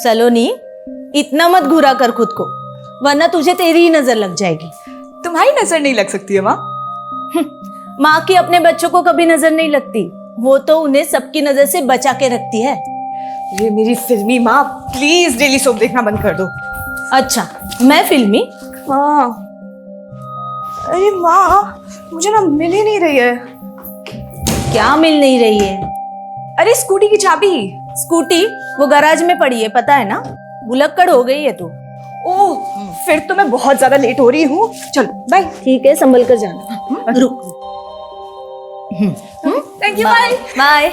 सलोनी, इतना मत घुरा कर खुद को, वरना तुझे तेरी ही नजर लग जाएगी। तुम्हारी नजर नहीं लग सकती है माँ। माँ की अपने बच्चों को कभी नजर नहीं लगती, वो तो उन्हें सबकी नजर से बचा के रखती है। ये मेरी फिल्मी माँ, प्लीज डेली सोप देखना बंद कर दो। अच्छा, मैं फिल्मी? हाँ। अरे माँ, मुझे ना मिल ही नहीं रही है। क्या मिल नहीं रही है? अरे स्कूटी की चाबी। स्कूटी वो गैराज में पड़ी है, पता है ना। भुलक्कड़ हो गई है तू। ओह, फिर तो मैं बहुत ज्यादा लेट हो रही हूँ। चलो बाय। ठीक है, संभल कर जाना। रुक। Thank you, bye bye.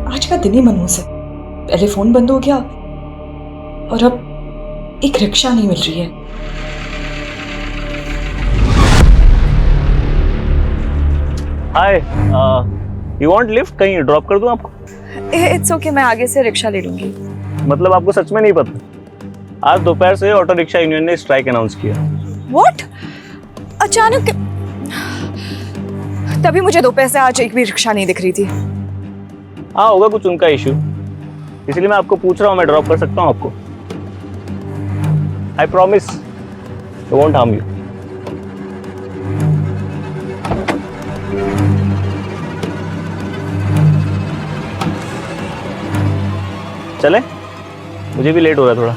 आज का दिन ही मनहूस है। पहले फोन बंद हो गया और अब एक रिक्शा नहीं मिल रही है। हाय, यू वांट लिफ्ट? कहीं ड्रॉप कर दूं आपको? इट्स ओके, मैं आगे से रिक्शा ले लूंगी। मतलब आपको सच में नहीं पता? आज दोपहर से ऑटो रिक्शा यूनियन ने स्ट्राइक अनाउंस किया। व्हाट? अचानक? तभी मुझे दोपहर से आज एक भी रिक्शा नहीं दिख रही थी। हाँ, होगा कुछ उनका इशू, इसलिए मैं आपको पूछ रहा हूँ, मैं ड्रॉप कर सकता हूँ आपको? I promise I won't harm you. चले, मुझे भी लेट हो रहा है थोड़ा।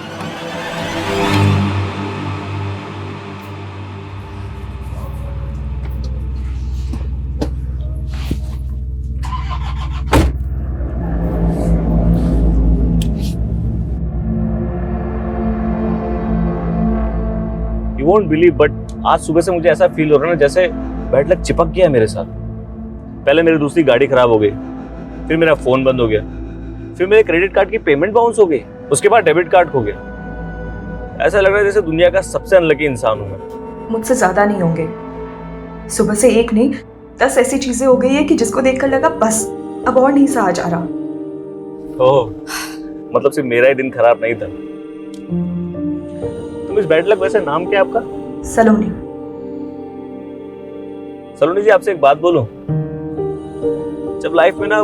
You won't believe, but आज सुबह से मुझे ऐसा फील हो रहा है ना जैसे बैड लक चिपक गया है मेरे साथ। पहले मेरी दूसरी गाड़ी खराब हो गई, फिर मेरा फोन बंद हो गया, फिर मेरे क्रेडिट कार्ड की पेमेंट बाउंस हो गई, उसके बाद डेबिट कार्ड खो गया। ऐसा लग रहा है जैसे दुनिया का सबसे अनलकी इंसान हूं मैं। मुझसे ज्यादा नहीं होंगे। सुबह से एक नहीं 10 ऐसी चीजें हो गई है कि जिसको देखकर लगा बस अब और नहीं सहा जा रहा। ओह, मतलब सिर्फ मेरा ही दिन खराब नहीं था। तुम इस बैड लक, वैसे नाम क्या है आपका? सलोनी। सलोनी जी, आपसे एक बात बोलूं? जब लाइफ में ना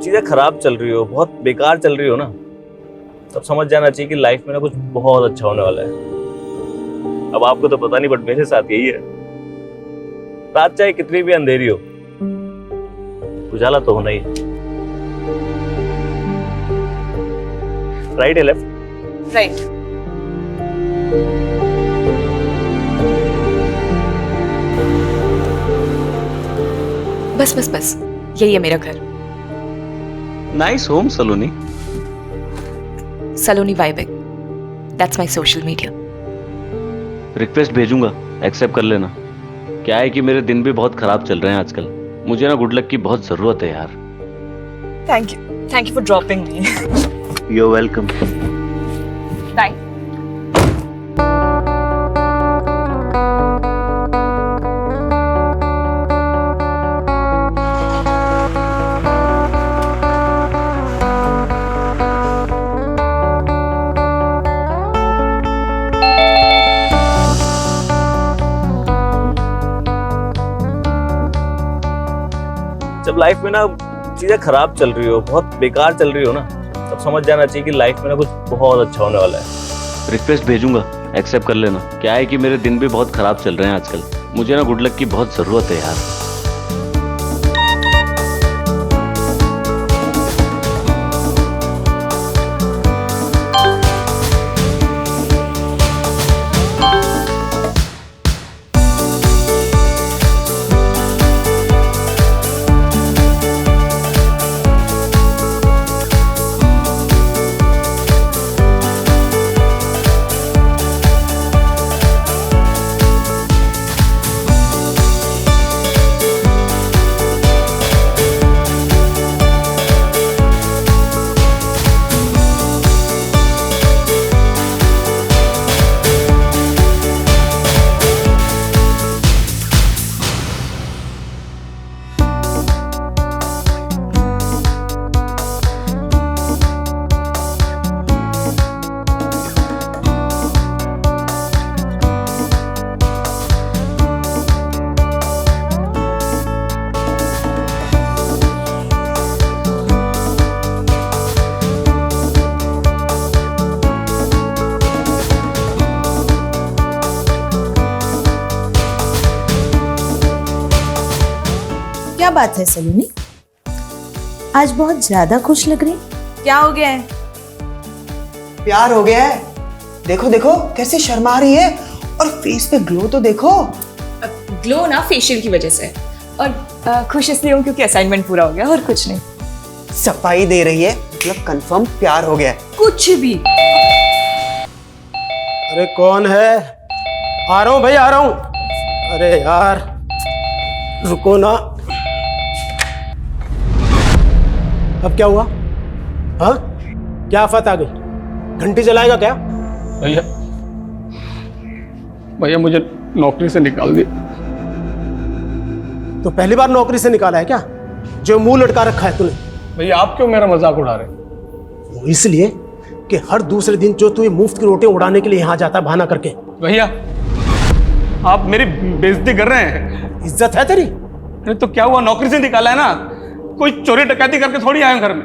चीजें खराब चल रही हो, बहुत बेकार चल रही हो ना, तब समझ जाना चाहिए कि लाइफ में ना कुछ बहुत अच्छा होने वाला है। अब आपको तो पता नहीं, बट मेरे साथ यही है। रात चाहे कितनी भी अंधेरी हो, उजाला तो होना ही है। राइट है लेफ्ट? राइट। बस बस बस, यही है मेरा घर। Nice home Saloni. Saloni vibing, that's my social media. Request भेजूंगा, एक्सेप्ट कर लेना। क्या है कि मेरे दिन भी बहुत खराब चल रहे हैं आजकल, मुझे ना गुड लक की बहुत जरूरत है यार। Thank you for dropping me. You are welcome. Bye. जब लाइफ में ना चीजें खराब चल रही हो, बहुत बेकार चल रही हो ना, तब समझ जाना चाहिए कि लाइफ में ना कुछ बहुत अच्छा होने वाला है। रिक्वेस्ट भेजूंगा, एक्सेप्ट कर लेना। क्या है कि मेरे दिन भी बहुत खराब चल रहे हैं आजकल, मुझे ना गुड लक की बहुत जरूरत है यार। क्या बात है सलोनी, आज बहुत ज्यादा खुश लग रही। क्या हो गया है? प्यार हो गया है। देखो देखो कैसे शर्मा रही है, और फेस पे ग्लो तो देखो। ग्लो ना फेशियल की वजह से, और खुश इसलिए हूँ क्योंकि असाइनमेंट पूरा हो गया, और कुछ नहीं। सफाई दे रही है, मतलब कंफर्म प्यार हो गया है। कुछ भी। अरे कौन है? आ रहा हूँ भाई, आ रहा हूँ। अरे यार रुको ना। अब क्या हुआ? हाँ, क्या आफत आ गई? घंटी जलाएगा क्या? भैया भैया मुझे नौकरी से निकाल दिया। तो पहली बार नौकरी से निकाला है क्या, जो मुंह लटका रखा है तूने? भैया आप क्यों मेरा मजाक उड़ा रहे हैं? वो इसलिए कि हर दूसरे दिन जो तू ये मुफ्त की रोटी उड़ाने के लिए यहाँ जाता है बहाना करके। भैया आप मेरी बेइज्जती कर रहे हैं। इज्जत है तेरी? अरे तो क्या हुआ, नौकरी से निकाला है ना, कोई चोरी डकैती करके थोड़ी आए घर में।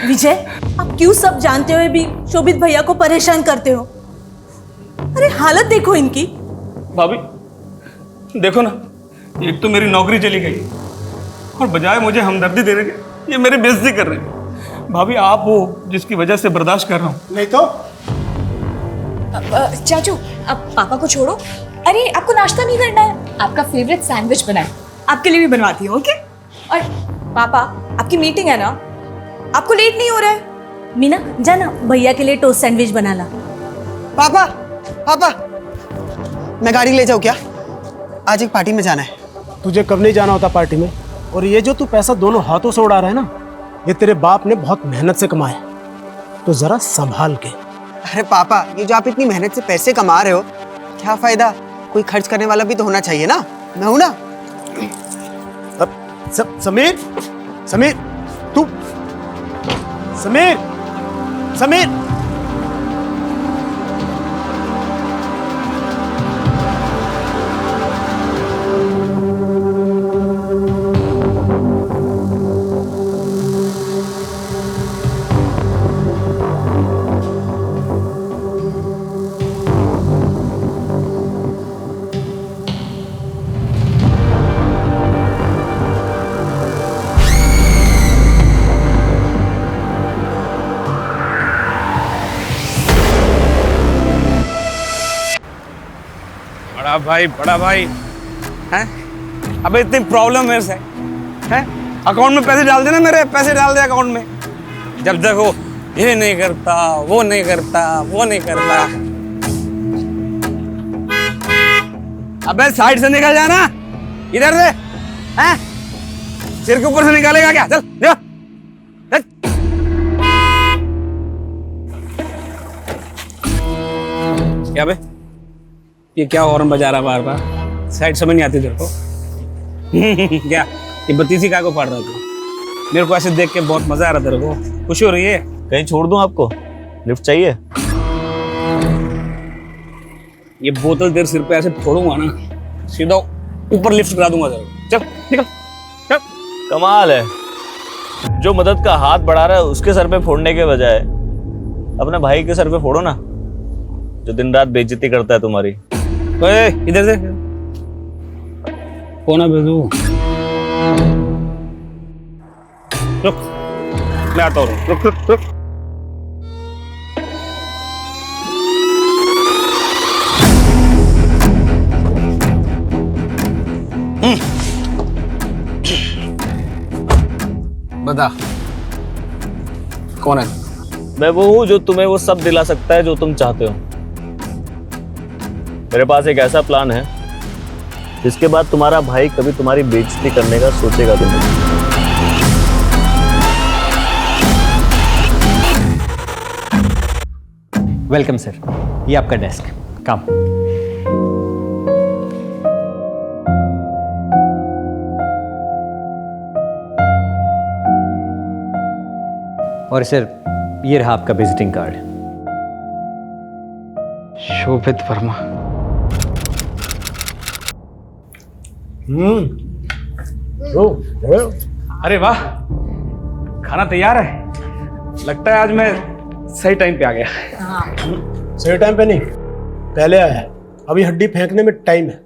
विजय, आप क्यों सब जानते हुए भी शोभित भैया को परेशान करते हो? अरे हालत देखो इनकी। भाभी देखो ना, एक तो मेरी नौकरी चली गई और बजाय मुझे हमदर्दी देने के ये मेरी बेइज्जती कर रहे हैं। भाभी आप हो जिसकी वजह से बर्दाश्त कर रहा हूँ। नहीं तो चाचू अब पापा को छोड़ो। अरे आपको नाश्ता नहीं करना है? आपका फेवरेट सैंडविच बनाए, आपके लिए भी बनवाती हूँ। ओके। और पापा आपकी मीटिंग है ना, आपको लेट नहीं हो रहा है? मीना जाना भैया के लिए टोस्ट सैंडविच बना ला। पापा पापा, मैं गाड़ी ले जाऊँ क्या? आज एक पार्टी में जाना है। तुझे कब नहीं जाना होता पार्टी में? और ये जो तू पैसा दोनों हाथों से उड़ा रहा है ना, ये तेरे बाप ने बहुत मेहनत से कमाया, तो जरा संभाल के। अरे पापा, ये जो आप इतनी मेहनत से पैसे कमा रहे हो, क्या फायदा? कोई खर्च करने वाला भी तो होना चाहिए ना। मैं हूं ना। अब समीर, समीर तू, समीर, समीर। बड़ा भाई हैं? अबे इतनी प्रॉब्लम मेरे से हैं? अकाउंट में पैसे डाल देना, मेरे पैसे डाल दे अकाउंट में। जब देखो ये नहीं करता, वो नहीं करता, वो नहीं करता। अबे साइड से निकल जाना, इधर से हैं? सिर के ऊपर से निकालेगा क्या? चल जा, चल। क्या बे, ये क्या हॉर्न बजा रहा बार बार? साइड समझ नहीं आती तेरे को? क्या ये बत्तीसी का को फाड़ रहा तू? मेरे को ऐसे देख के बहुत मजा आ रहा, तेरे को खुशी हो रही है? कहीं छोड़ दूं आपको? लिफ्ट चाहिए? ये बोतल तेरे सिर पे ऐसे फोड़ूंगा ना, सीधा ऊपर लिफ्ट करा दूंगा तेरे को। चल निकल चल। कमाल है, जो मदद का हाथ बढ़ा रहा है उसके सर पे फोड़ने के बजाय अपने भाई के सर पे फोड़ो ना, जो दिन रात बेइज्जती करता है तुम्हारी। ओए इधर से कौन है बेदू? रुक, मैं आता हूँ। रुक रुक रुक। बता कौन है? मैं वो हूं जो तुम्हें वो सब दिला सकता है जो तुम चाहते हो। मेरे पास एक ऐसा प्लान है जिसके बाद तुम्हारा भाई कभी तुम्हारी बेइज्जती करने का सोचेगा भी नहीं। वेलकम सर, ये आपका डेस्क। काम। और सर ये रहा आपका विजिटिंग कार्ड। शोभित वर्मा। अरे वाह, खाना तैयार है। लगता है आज मैं सही टाइम पे आ गया। सही टाइम पे नहीं, पहले आया है। अभी हड्डी फेंकने में टाइम है।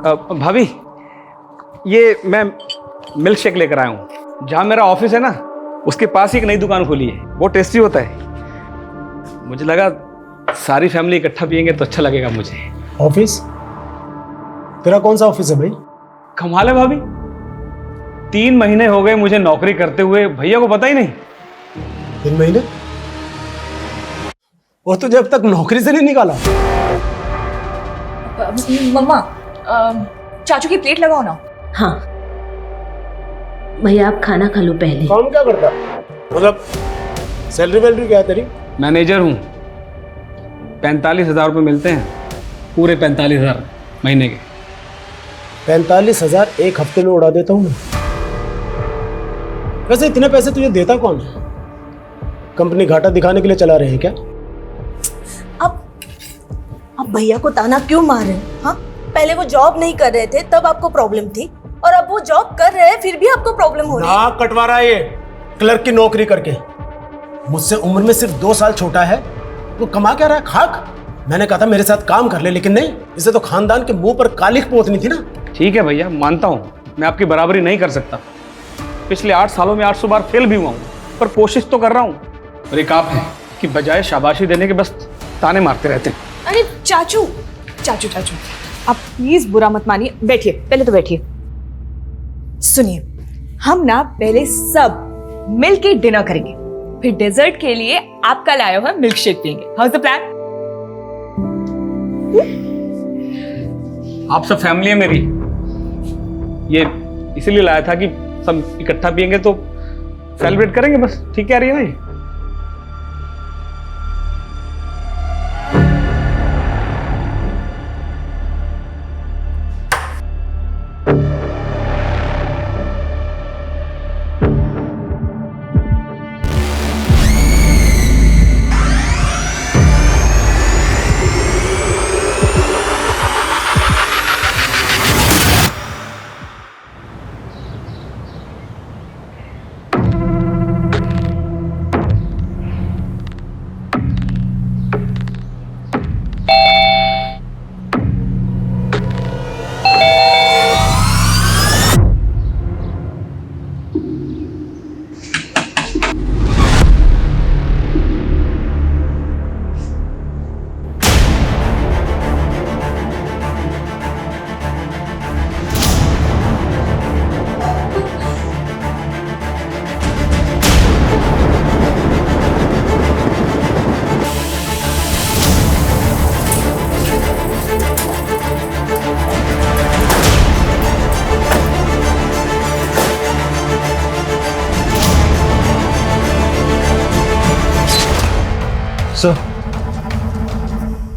भाभी, ये मैं मिल्क शेक लेकर आया हूँ। जहाँ मेरा ऑफिस है ना, उसके पास ही एक नई दुकान खुली है, बहुत टेस्टी होता है। मुझे लगा सारी फैमिली इकट्ठा पियेंगे तो अच्छा लगेगा मुझे। ऑफिस? तेरा कौन सा ऑफिस है भाई? कमाल है भाभी, 3 महीने हो गए मुझे नौकरी करते हुए, भैया को पता ही नहीं। 3 महीने? वो तो जब तक नौकरी से नहीं निकाला। मम्मा, चाचू की प्लेट लगाओ ना। हाँ भैया, आप खाना खा लो पहले। काम क्या करता? मतलब सैलरी वैलरी क्या है तेरी? मैनेजर हूँ, 45,000 रुपये मिलते हैं, पूरे 45,000 महीने के। 45,000 एक हफ्ते में उड़ा देता हूँ मैं। वैसे इतने पैसे तुझे देता कौन है? कंपनी घाटा दिखाने के लिए चला रहे हैं क्या? अब भैया को ताना क्यों मार रहे हैं? हाँ, पहले वो जॉब नहीं कर रहे थे तब आपको प्रॉब्लम थी, और अब वो जॉब कर रहे हैं फिर भी आपको प्रॉब्लम हो रही है। नाक कटवा रहा है ये क्लर्क की नौकरी करके। मुझसे उम्र में सिर्फ 2 साल छोटा है, वो कमा क्या रहा है? खाक। मैंने कहा था मेरे साथ काम कर ले, लेकिन नहीं, इसे तो खानदान के मुंह पर कालिख पोतनी थी ना। ठीक है भैया, मानता हूँ मैं आपकी बराबरी नहीं कर सकता। पिछले 8 सालों में 800 बार फेल भी हुआ हूँ, पर कोशिश तो कर रहा हूँ। और एक आप है कि बजाय शाबाशी देने के बस ताने मारते रहते हैं। अरे चाचू चाचू चाचू, आप प्लीज बुरा मत मानिए, बैठिए, पहले तो बैठिए। सुनिए, हम ना पहले सब मिल के डिनर करेंगे, फिर डेजर्ट के लिए आपका लाया हुआ मिल्क शेक पियेंगे। How is the plan? आप सब फैमिली है मेरी, ये इसीलिए लाया था कि सब इकट्ठा पियेंगे तो सेलिब्रेट करेंगे बस। ठीक कह रही है ना ये?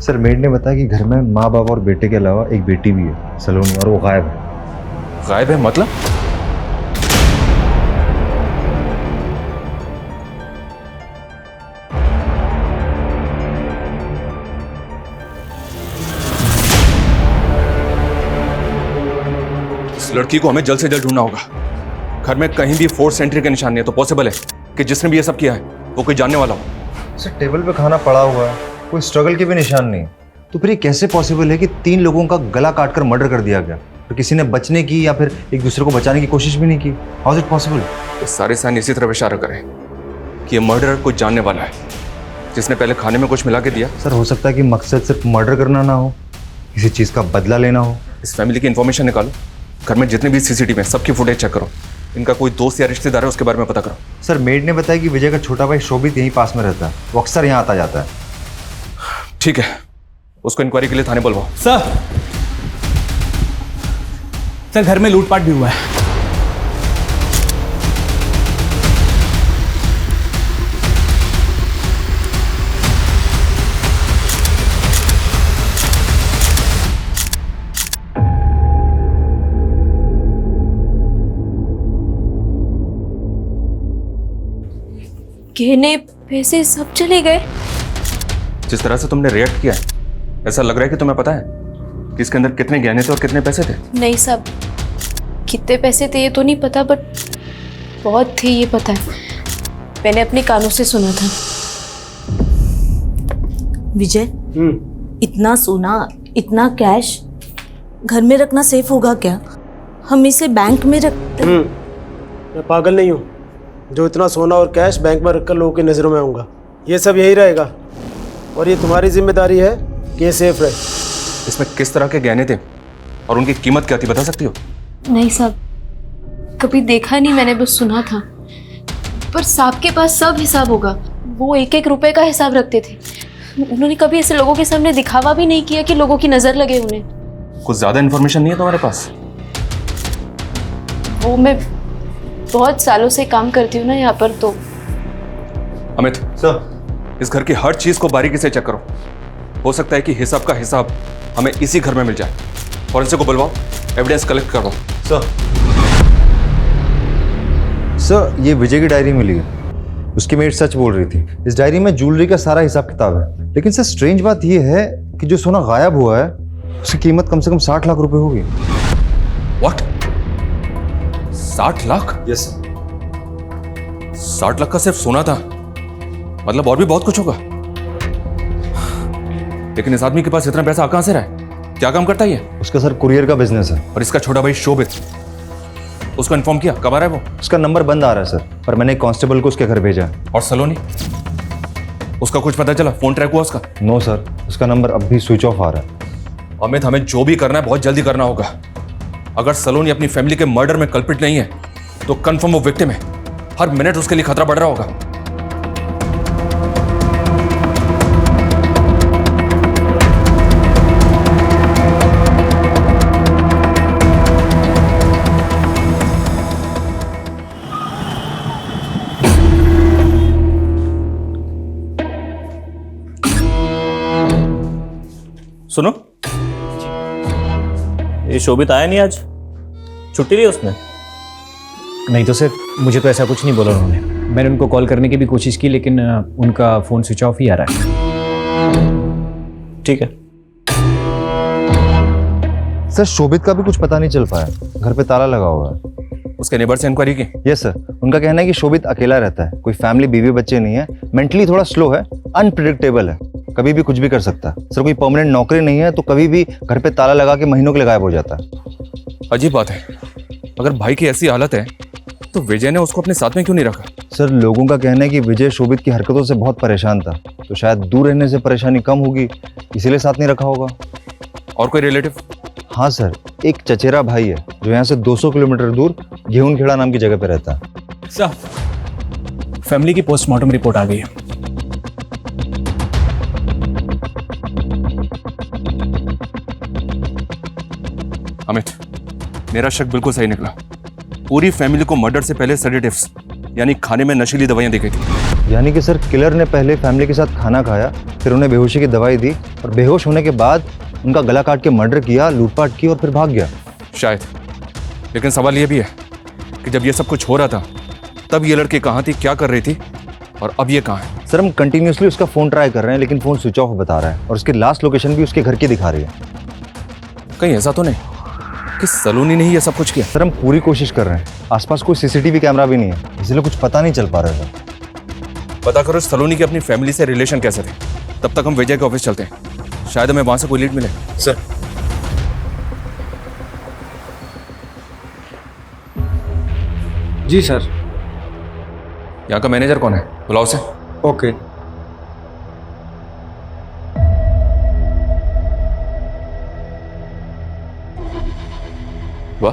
सर मेड ने बताया कि घर में माँ बाप और बेटे के अलावा एक बेटी भी है, सलोनी, और वो गायब है। गायब है मतलब? इस लड़की को हमें जल्द से जल्द ढूंढना होगा। घर में कहीं भी फोर्स एंट्री के निशान नहीं है, तो पॉसिबल है कि जिसने भी ये सब किया है वो कोई जानने वाला हो। सर टेबल पे खाना पड़ा हुआ है, कोई स्ट्रगल के भी निशान नहीं, तो फिर ये कैसे पॉसिबल है कि 3 लोगों का गला काटकर मर्डर कर दिया गया, तो किसी ने बचने की या फिर एक दूसरे को बचाने की कोशिश भी नहीं की? How is it possible? ये सारे साइन इसी तरफ इशारा करें कि ये मर्डरर कुछ जानने वाला है, जिसने पहले खाने में कुछ मिला के दिया। सर हो सकता है कि मकसद सिर्फ मर्डर करना ना हो, किसी चीज़ का बदला लेना हो। इस फैमिली की इन्फॉर्मेशन निकालो, घर में जितने भी सीसीटीवी हैं सबकी फुटेज चेक करो, इनका कोई दोस्त या रिश्तेदार है उसके बारे में पता करो। सर मेड ने बताया कि विजय का छोटा भाई शोभित यहीं पास में रहता है, वो अक्सर यहाँ आता जाता है। ठीक है, उसको इंक्वायरी के लिए थाने बुलवाओ। सर घर में लूटपाट भी हुआ है। गहने पैसे सब चले गए। जिस तरह से तुमने रिएक्ट किया है, ऐसा लग रहा है कि तुम्हें पता है कि इसके अंदर कितने गहने थे और कितने पैसे थे। नहीं साहब, कितने पैसे थे ये तो नहीं पता, बट बहुत थे ये पता है, मैंने अपने कानों से सुना था। विजय, इतना सोना, इतना कैश, घर में रखना सेफ होगा क्या? हम इसे बैंक में रखते। मैं पागल नहीं हूँ जो इतना सोना और कैश बैंक में रखकर लोगों की नज़रों में आऊँगा। ये सब यही रहेगा और ये तुम्हारी जिम्मेदारी है कि ये सेफ रहे। इसमें किस तरह के गहने थे और उनकी कीमत क्या थी, बता सकती हो? नहीं साहब, कभी देखा नहीं, मैंने बस सुना था। पर साहब के पास सब हिसाब होगा, वो एक एक रुपए का हिसाब रखते थे। उन्होंने कभी ऐसे लोगों के सामने दिखावा भी नहीं किया कि लोगों की नजर लगे उन्हें। कुछ ज्यादा इन्फॉर्मेशन नहीं है तुम्हारे पास? वो मैं बहुत सालों से काम करती हूँ ना यहाँ पर, तो। अमित सर, इस घर की हर चीज को बारीकी से चेक करो। हो सकता है कि हिसाब का हिसाब हमें इसी घर में मिल जाए। फॉरेंसिक को बुलवाओ, एविडेंस कलेक्ट करवाओ। सर ये विजय की डायरी मिली है, उसकी मेट सच बोल रही थी। इस डायरी में ज्वेलरी का सारा हिसाब किताब है। लेकिन सर स्ट्रेंज बात यह है कि जो सोना गायब हुआ है उसकी कीमत कम से कम 60 लाख रुपए होगी। What? 60 lakh? Yes sir. 60 lakh का सिर्फ सोना था, मतलब और भी बहुत कुछ होगा। लेकिन इस आदमी के पास इतना पैसा कहां से रहा है? क्या काम करता है ये? उसका सर कुरियर का बिजनेस है। और इसका छोटा भाई शोभित, उसको इन्फॉर्म किया? कब आ रहा है वो? उसका नंबर बंद आ रहा है सर, पर मैंने एक कांस्टेबल को उसके घर भेजा है। और सलोनी, उसका कुछ पता चला? फोन ट्रैक हुआ उसका? नो सर, उसका नंबर अब भी स्विच ऑफ आ रहा है। अमित, हमें जो भी करना है बहुत जल्दी करना होगा। अगर सलोनी अपनी फैमिली के मर्डर में कल्प्रिट नहीं है तो कंफर्म वो विक्टिम है। हर मिनट उसके लिए खतरा बढ़ रहा होगा। सुनो, ये शोभित आया नहीं आज? छुट्टी ली उसने? नहीं तो सर, मुझे तो ऐसा कुछ नहीं बोला उन्होंने। मैंने उनको कॉल करने की भी कोशिश की लेकिन उनका फ़ोन स्विच ऑफ ही आ रहा है। ठीक है सर, शोभित का भी कुछ पता नहीं चल पाया, घर पे ताला लगा हुआ है। उसके नेबर से इंक्वायरी की? यस सर, उनका कहना है कि शोभित अकेला रहता है, कोई फैमिली बीवी बच्चे नहीं है, मेंटली थोड़ा स्लो है, अनप्रिडिक्टेबल है, कभी भी कुछ भी कर सकता है। सर कोई परमानेंट नौकरी नहीं है तो कभी भी घर पे ताला लगा के महीनों के लिए गायब हो जाता है। अजीब बात है, अगर भाई की ऐसी हालत है तो विजय ने उसको अपने साथ में क्यों नहीं रखा? सर लोगों का कहना है कि विजय शोभित की हरकतों से बहुत परेशान था, तो शायद दूर रहने से परेशानी कम होगी, इसीलिए साथ नहीं रखा होगा। और कोई रिलेटिव? हाँ सर, एक चचेरा भाई है जो यहाँ से 200 किलोमीटर दूर घेऊनखेड़ा नाम की जगह पे रहता है। सर, फैमिली की पोस्टमार्टम रिपोर्ट आ गई है। अमित, मेरा शक बिल्कुल सही निकला। पूरी फैमिली को मर्डर से पहले सेडेटिव्स यानी खाने में नशीली दवाइयां दी गई थी। यानी कि सर किलर ने पहले फैमिली के साथ खाना खाया, फिर उन्हें बेहोशी की दवाई दी और बेहोश होने के बाद उनका गला काट के मर्डर किया, लूटपाट की और फिर भाग गया। शायद, लेकिन सवाल यह भी है कि जब ये सब कुछ हो रहा था तब ये लड़की कहाँ थी, क्या कर रही थी और अब ये कहाँ है? सर हम कंटिन्यूसली उसका फ़ोन ट्राई कर रहे हैं लेकिन फ़ोन स्विच ऑफ बता रहा है और उसकी लास्ट लोकेशन भी उसके घर की दिखा रही है। कहीं ऐसा तो नहीं कि सलोनी ने ही ये सब कुछ किया? सर हम पूरी कोशिश कर रहे हैं, आसपास कोई सीसीटीवी कैमरा भी नहीं है, इसलिए कुछ पता नहीं चल पा रहा है। पता करो सलोनी के अपनी फैमिली से रिलेशन कैसे थे। तब तक हम विजय के ऑफिस चलते हैं, शायद हमें वहां से कोई लीड मिले। सर जी सर। यहाँ का मैनेजर कौन है, बुलाओ से। ओके। वाह,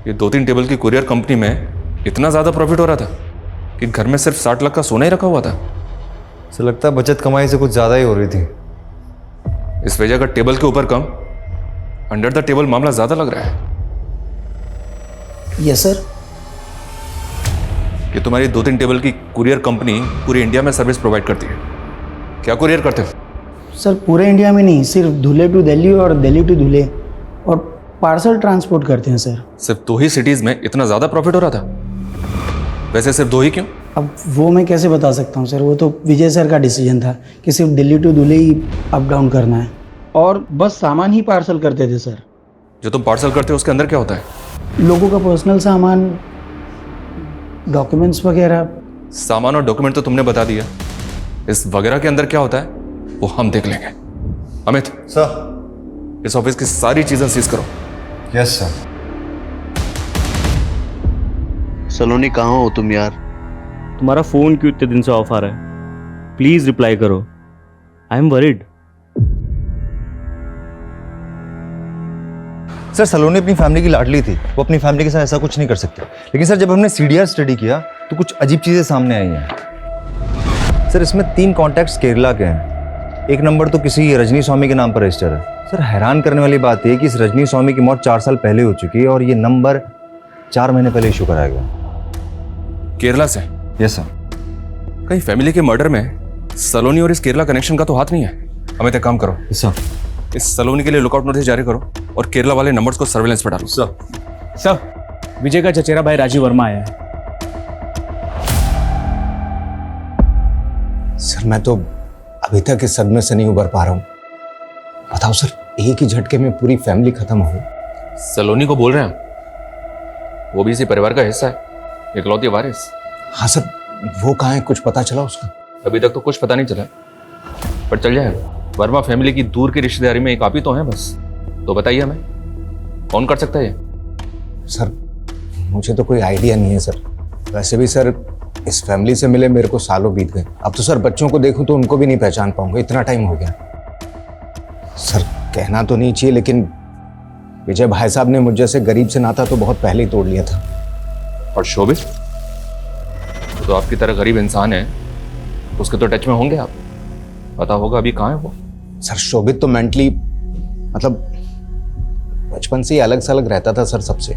ये 2-3 टेबल की कुरियर कंपनी में इतना ज्यादा प्रॉफिट हो रहा था कि घर में सिर्फ 60 लाख का सोना ही रखा हुआ था। सर लगता है बचत कमाई से कुछ ज़्यादा ही हो रही थी। इस वजह का टेबल के ऊपर कम, अंडर द टेबल मामला ज्यादा लग रहा है। Yes sir. ये तुम्हारी 2-3 टेबल की कुरियर कंपनी पूरी इंडिया में सर्विस प्रोवाइड करती है। क्या कुरियर करते हो? सर पूरे इंडिया में नहीं, सिर्फ धुले टू दिल्ली और दिल्ली टू धुले, और पार्सल ट्रांसपोर्ट करते हैं सर। सिर्फ 2 ही सिटीज में इतना ज्यादा प्रॉफिट हो रहा था? वैसे सिर्फ 2 ही क्यों? अब वो मैं कैसे बता सकता हूँ सर, वो तो विजय सर का डिसीजन था कि सिर्फ दिल्ली टू धुले ही अप डाउन करना है, और बस सामान ही पार्सल करते थे सर। जो तुम पार्सल करते हो उसके अंदर क्या होता है? लोगों का पर्सनल सामान, डॉक्यूमेंट्स वगैरह। सामान और डॉक्यूमेंट तो तुमने बता दिया, इस वगैरह के अंदर क्या होता है वो हम देख लेंगे। अमित सर, इस ऑफिस की सारी चीजें सीज करो। Yes sir. सलोनी कहाँ हो तुम यार? तुम्हारा फोन क्यों इतने दिन से ऑफ आ रहा है? प्लीज रिप्लाई करो, आई एम वरीड। सर सलोनी अपनी फैमिली की लाडली थी, वो अपनी फैमिली के साथ ऐसा कुछ नहीं कर सकती। लेकिन सर जब हमने सीडीआर स्टडी किया तो कुछ अजीब चीजें सामने आई हैं। सर इसमें 3 कॉन्टैक्ट्स केरला के हैं। एक नंबर तो किसी रजनी स्वामी के नाम पर रजिस्टर है। सर हैरान करने वाली बात यह कि इस रजनी स्वामी की मौत 4 साल पहले हो चुकी है और ये नंबर 4 महीने पहले इशू कराया गया। केरला से? Yes sir. कहीं फैमिली के मर्डर में सलोनी और इस केरला कनेक्शन का तो हाथ नहीं है? हमें एक काम करो सर, इस सलोनी के लिए लुकआउट नोटिस जारी करो और केरला वाले नंबर्स को सर्वेलेंस पे डालो। सर विजय का चचेरा भाई राजीव वर्मा आया है। सर मैं तो अभी तक इस सदमे से नहीं उबर पा रहा हूँ। बताओ सर, एक ही झटके में पूरी फैमिली खत्म हो गई। सलोनी को बोल रहे हैं, वो भी इसी परिवार का हिस्सा है, इकलौती वारिस। हाँ सर, वो कहाँ है? कुछ पता चला उसका? अभी तक तो कुछ पता नहीं चला, पर चल जाएगा। वर्मा फैमिली की दूर की रिश्तेदारी में एक आप ही तो हैं बस। तो बताइए हमें कौन कर सकता है ये? सर मुझे तो कोई आइडिया नहीं है सर। वैसे भी सर इस फैमिली से मिले मेरे को सालों बीत गए। अब तो सर बच्चों को देखूं तो उनको भी नहीं पहचान पाऊंगा, इतना टाइम हो गया। सर कहना तो नहीं चाहिए लेकिन विजय भाई साहब ने मुझ जैसे गरीब से नाता तो बहुत पहले ही तोड़ लिया था। और शोभित तो आपकी तरह गरीब इंसान है, उसके तो टच में होंगे आप, पता होगा अभी कहाँ है वो। सर शोभित तो मेंटली मतलब बचपन से ही अलग सलग रहता था सर सबसे।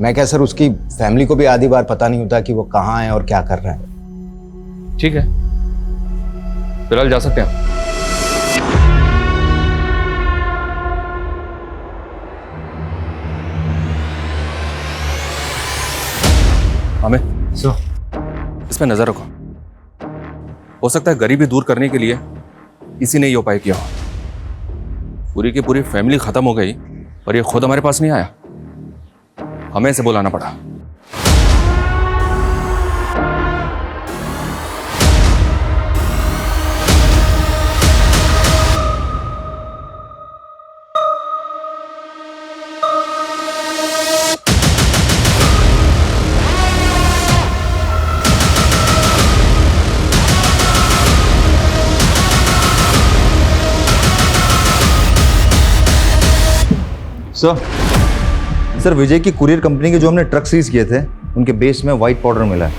मैं क्या सर, उसकी फैमिली को भी आधी बार पता नहीं होता कि वो कहाँ है और क्या कर रहा है। ठीक है, फिलहाल जा सकते हैं। अमित सर इसमें नजर रखो, हो सकता है गरीबी दूर करने के लिए इसी ने ये उपाय किया हो। पूरी की पूरी फैमिली खत्म हो गई और ये खुद हमारे पास नहीं आया, हमें इसे बुलाना पड़ा। सर विजय की कुरियर कंपनी के जो हमने ट्रक सीज किए थे उनके बेस में व्हाइट पाउडर मिला है।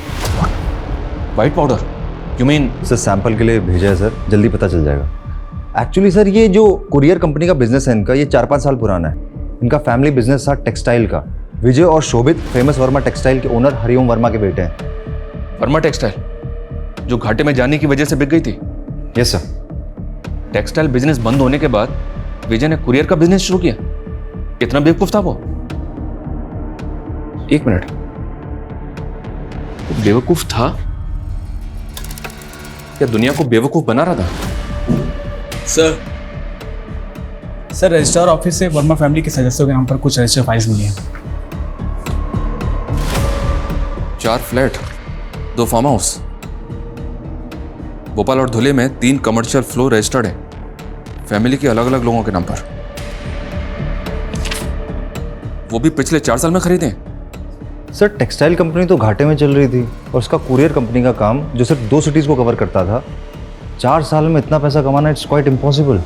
White powder? You mean? Sir sample के लिए भेजा है सर, जल्दी पता चल जाएगा। एक्चुअली सर ये जो कुरियर कंपनी का बिजनेस है इनका, ये 4-5 साल पुराना है। इनका फैमिली बिजनेस था टेक्सटाइल का। विजय और शोभित फेमस वर्मा टेक्सटाइल के ओनर हरिओम वर्मा के बेटे हैं। वर्मा टेक्सटाइल जो घाटे में जाने की वजह से बिक गई थी? Yes sir. टेक्सटाइल बिजनेस बंद होने के बाद विजय ने कुरियर का बिजनेस शुरू किया। कितना बेवकूफ था वो। एक मिनट, वो बेवकूफ था या दुनिया को बेवकूफ बना रहा था? सर रजिस्ट्रार ऑफिस से वर्मा फैमिली के सदस्यों के नाम पर कुछ रजिस्टर फाइल्स मिली हैं। 4 फ्लैट, 2 फार्म हाउस, भोपाल और धुले में 3 कमर्शियल फ्लोर रजिस्टर्ड है फैमिली के अलग अलग लोगों के नाम पर। वो भी पिछले 4 साल में खरीदे। सर टेक्सटाइल कंपनी तो घाटे में चल रही थी और उसका कुरियर कंपनी का काम जो सिर्फ 2 सिटीज को कवर करता था, 4 साल में इतना पैसा कमाना इट्स क्वाइट इम्पॉसिबल।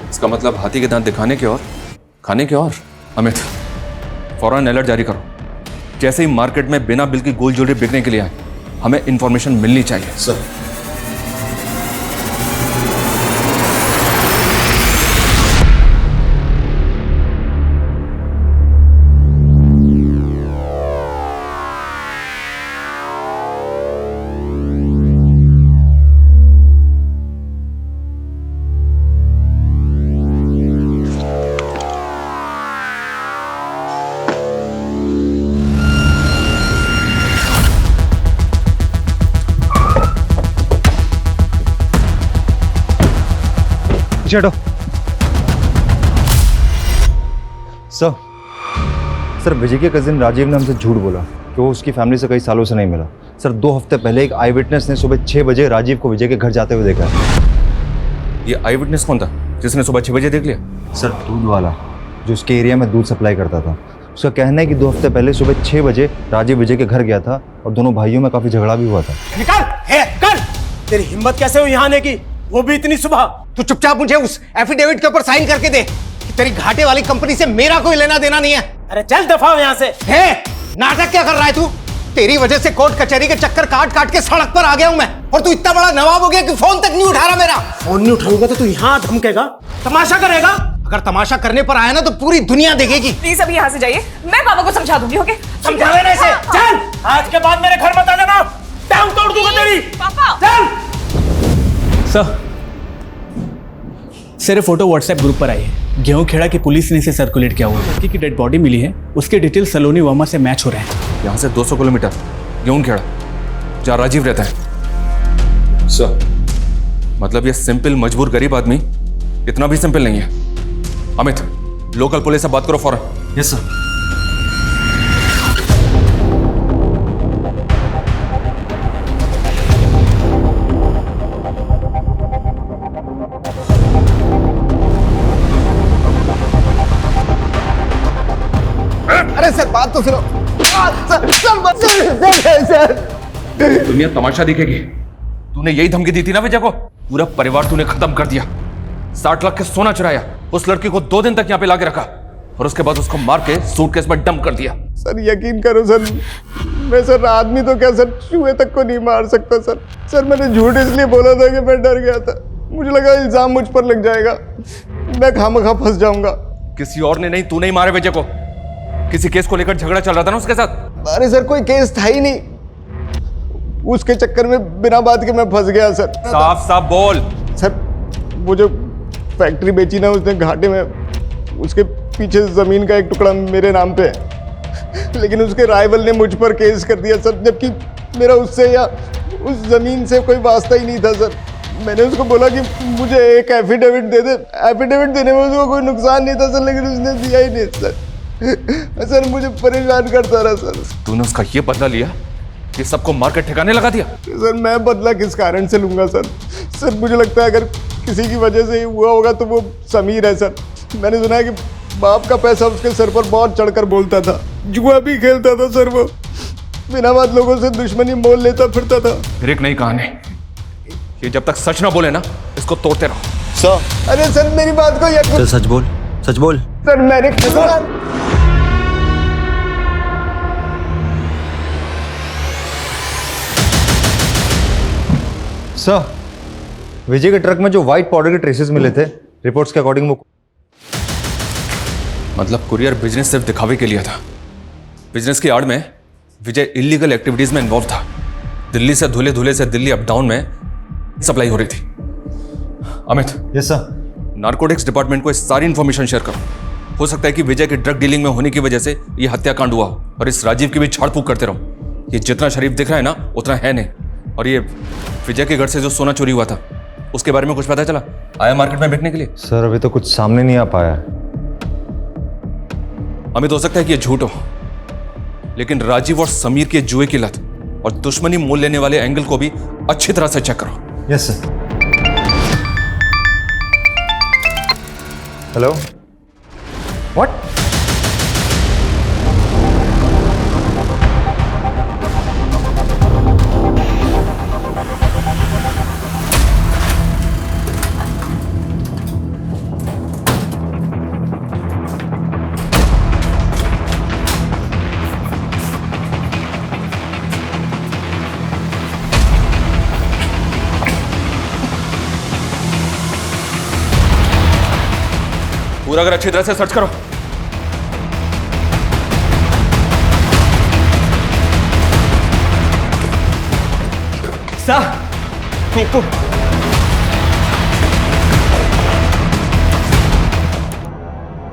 इसका मतलब हाथी के दांत दिखाने के और खाने के और। अमित फौरन अलर्ट जारी करो, जैसे ही मार्केट में बिना बिल की गोल्ड ज्वेलरी बिकने के लिए आए हमें इंफॉर्मेशन मिलनी चाहिए। सर हटो। सर विजय के कजिन राजीव ने हमसे झूठ बोला कि वो उसकी फैमिली से कई सालों से नहीं मिला। सर 2 हफ्ते पहले एक आई विटनेस ने सुबह 6 बजे राजीव को विजय के घर जाते हुए देखा है। ये आई विटनेस कौन था? जिसने सुबह 6 बजे देख लिया? सर दूध वाला जो उसके एरिया में दूध सप्लाई करता था, उसका कहना है कि 2 हफ्ते पहले सुबह 6 बजे राजीव विजय के घर गया था और दोनों भाइयों में काफी झगड़ा भी हुआ था। निकल तेरी हिम्मत कैसे हुई यहाँ आने की, वो भी इतनी सुबह। तू चुपचाप मुझे उस एफिडेविट के ऊपर साइन करके दे कि तेरी घाटे वाली कंपनी से मेरा कोई लेना देना नहीं है। अरे चल दफा हो यहाँ से। है नाटक क्या कर रहा है तू? तेरी वजह से कोर्ट कचहरी के चक्कर काट काट के सड़क पर आ गया हूं मैं, और तू इतना बड़ा नवाब हो गया कि फोन तक नहीं उठा रहा मेरा। फोन नहीं उठाऊंगा तो तू यहाँ धमकेगा, तमाशा करेगा। अगर तमाशा करने पर आया ना तो पूरी दुनिया देखेगी। प्लीज अभी यहाँ से जाइए, मैं पापा को समझा दूंगी। ओके समझा लेने से चल, आज के बाद मेरे घर मत आ जाना, टांग तोड़ दूंगा तेरी। पापा चल। सर ये फोटो व्हाट्सएप ग्रुप पर आई है। गेहूंखेड़ा की पुलिस ने इसे सर्कुलेट किया हुआ है। लड़की की डेड बॉडी मिली है, उसके डिटेल सलोनी वर्मा से मैच हो रहे हैं। यहाँ से 200 किलोमीटर गेहूंखेड़ा, जहाँ राजीव रहता है। सर मतलब ये सिंपल मजबूर गरीब आदमी इतना भी सिंपल नहीं है। अमित, लोकल पुलिस से बात करो फौरन। Yes sir. अरे सर बात तो सुनो। दुनिया तमाशा दिखेगी। तूने यही धमकी दी थी ना विजय को? पूरा परिवार तूने खत्म कर दिया, 60 लाख के सोना चुराया, उस लड़की को 2 दिन तक यहाँ पे लाके रखा और उसके बाद उसको मार के सूटकेस में डंप कर दिया। सर यकीन करो सर, मैं सर आदमी तो क्या सर चूहे तक को नहीं मार सकता सर। सर मैंने झूठ इसलिए बोला था कि मैं डर गया था, मुझे लगा इल्जाम मुझ पर लग जाएगा, मैं खामखा फंस जाऊंगा। किसी और ने नहीं, तू नहीं मारे विजय को। किसी केस को लेकर झगड़ा चल रहा था ना उसके साथ? अरे सर कोई केस था ही नहीं, उसके चक्कर में बिना बात के मैं फंस गया सर। साफ साफ बोल। सर वो जो फैक्ट्री बेची ना उसने घाटे में, उसके पीछे जमीन का एक टुकड़ा मेरे नाम पे है, लेकिन उसके राइवल ने मुझ पर केस कर दिया सर, जबकि मेरा उससे या उस जमीन से कोई वास्ता ही नहीं था सर। मैंने उसको बोला कि मुझे एक एफिडेविट दे दे, एफिडेविट देने में उसको कोई नुकसान नहीं था सर, लेकिन उसने दिया ही नहीं सर। सर मुझे परेशान करता रहा सर। तूने उसका ये बदला लिया कि सबको मार कर ठिकाने लगा दिया? सर मैं बदला किस कारण से लूंगा सर? सर मुझे लगता है अगर किसी की वजह से ही हुआ होगा तो वो समीर है सर। मैंने सुना है कि बाप का पैसा उसके सर पर बहुत चढ़कर बोलता था, जुआ भी खेलता था सर, वो बिना बात लोगों से दुश्मनी मोल लेता फिरता था। फिर एक नई कहानी, ये जब तक सच ना बोले ना इसको तोड़ते रहो। सर अरे सर मेरी बात को यकीन। सच बोल, सच बोल। सर मैंने सर विजय के ट्रक में जो व्हाइट पाउडर के ट्रेसेस मिले थे, रिपोर्ट्स के अकॉर्डिंग वो मतलब कुरियर बिजनेस सिर्फ दिखावे के लिए था। बिजनेस की आड़ में विजय इलीगल एक्टिविटीज में इन्वॉल्व था। दिल्ली से धुले धुले से दिल्ली अप डाउन में सप्लाई हो रही थी। Amit. Yes sir. Narcotics department को इस सारी इंफॉर्मेशन शेयर करो। हो सकता है कि विजय के ड्रग डीलिंग में होने की वजह से ये हत्याकांड हुआ हो, और इस राजीव की भी झाड़ फूक करते रहो। ये जितना शरीफ दिख रहा है ना उतना है नहीं। और ये विजय के घर से जो सोना चोरी हुआ था उसके बारे में कुछ पता चला? आया मार्केट में बिकने के लिए? सर अभी तो कुछ सामने नहीं आ पाया। अमित हो सकता है कि ये झूठ हो, लेकिन राजीव और समीर के जुए की लत और दुश्मनी मोल लेने वाले एंगल को भी अच्छी तरह से चेक करो। Yes sir. Hello, what? पूरा अगर अच्छी तरह से सर्च करो।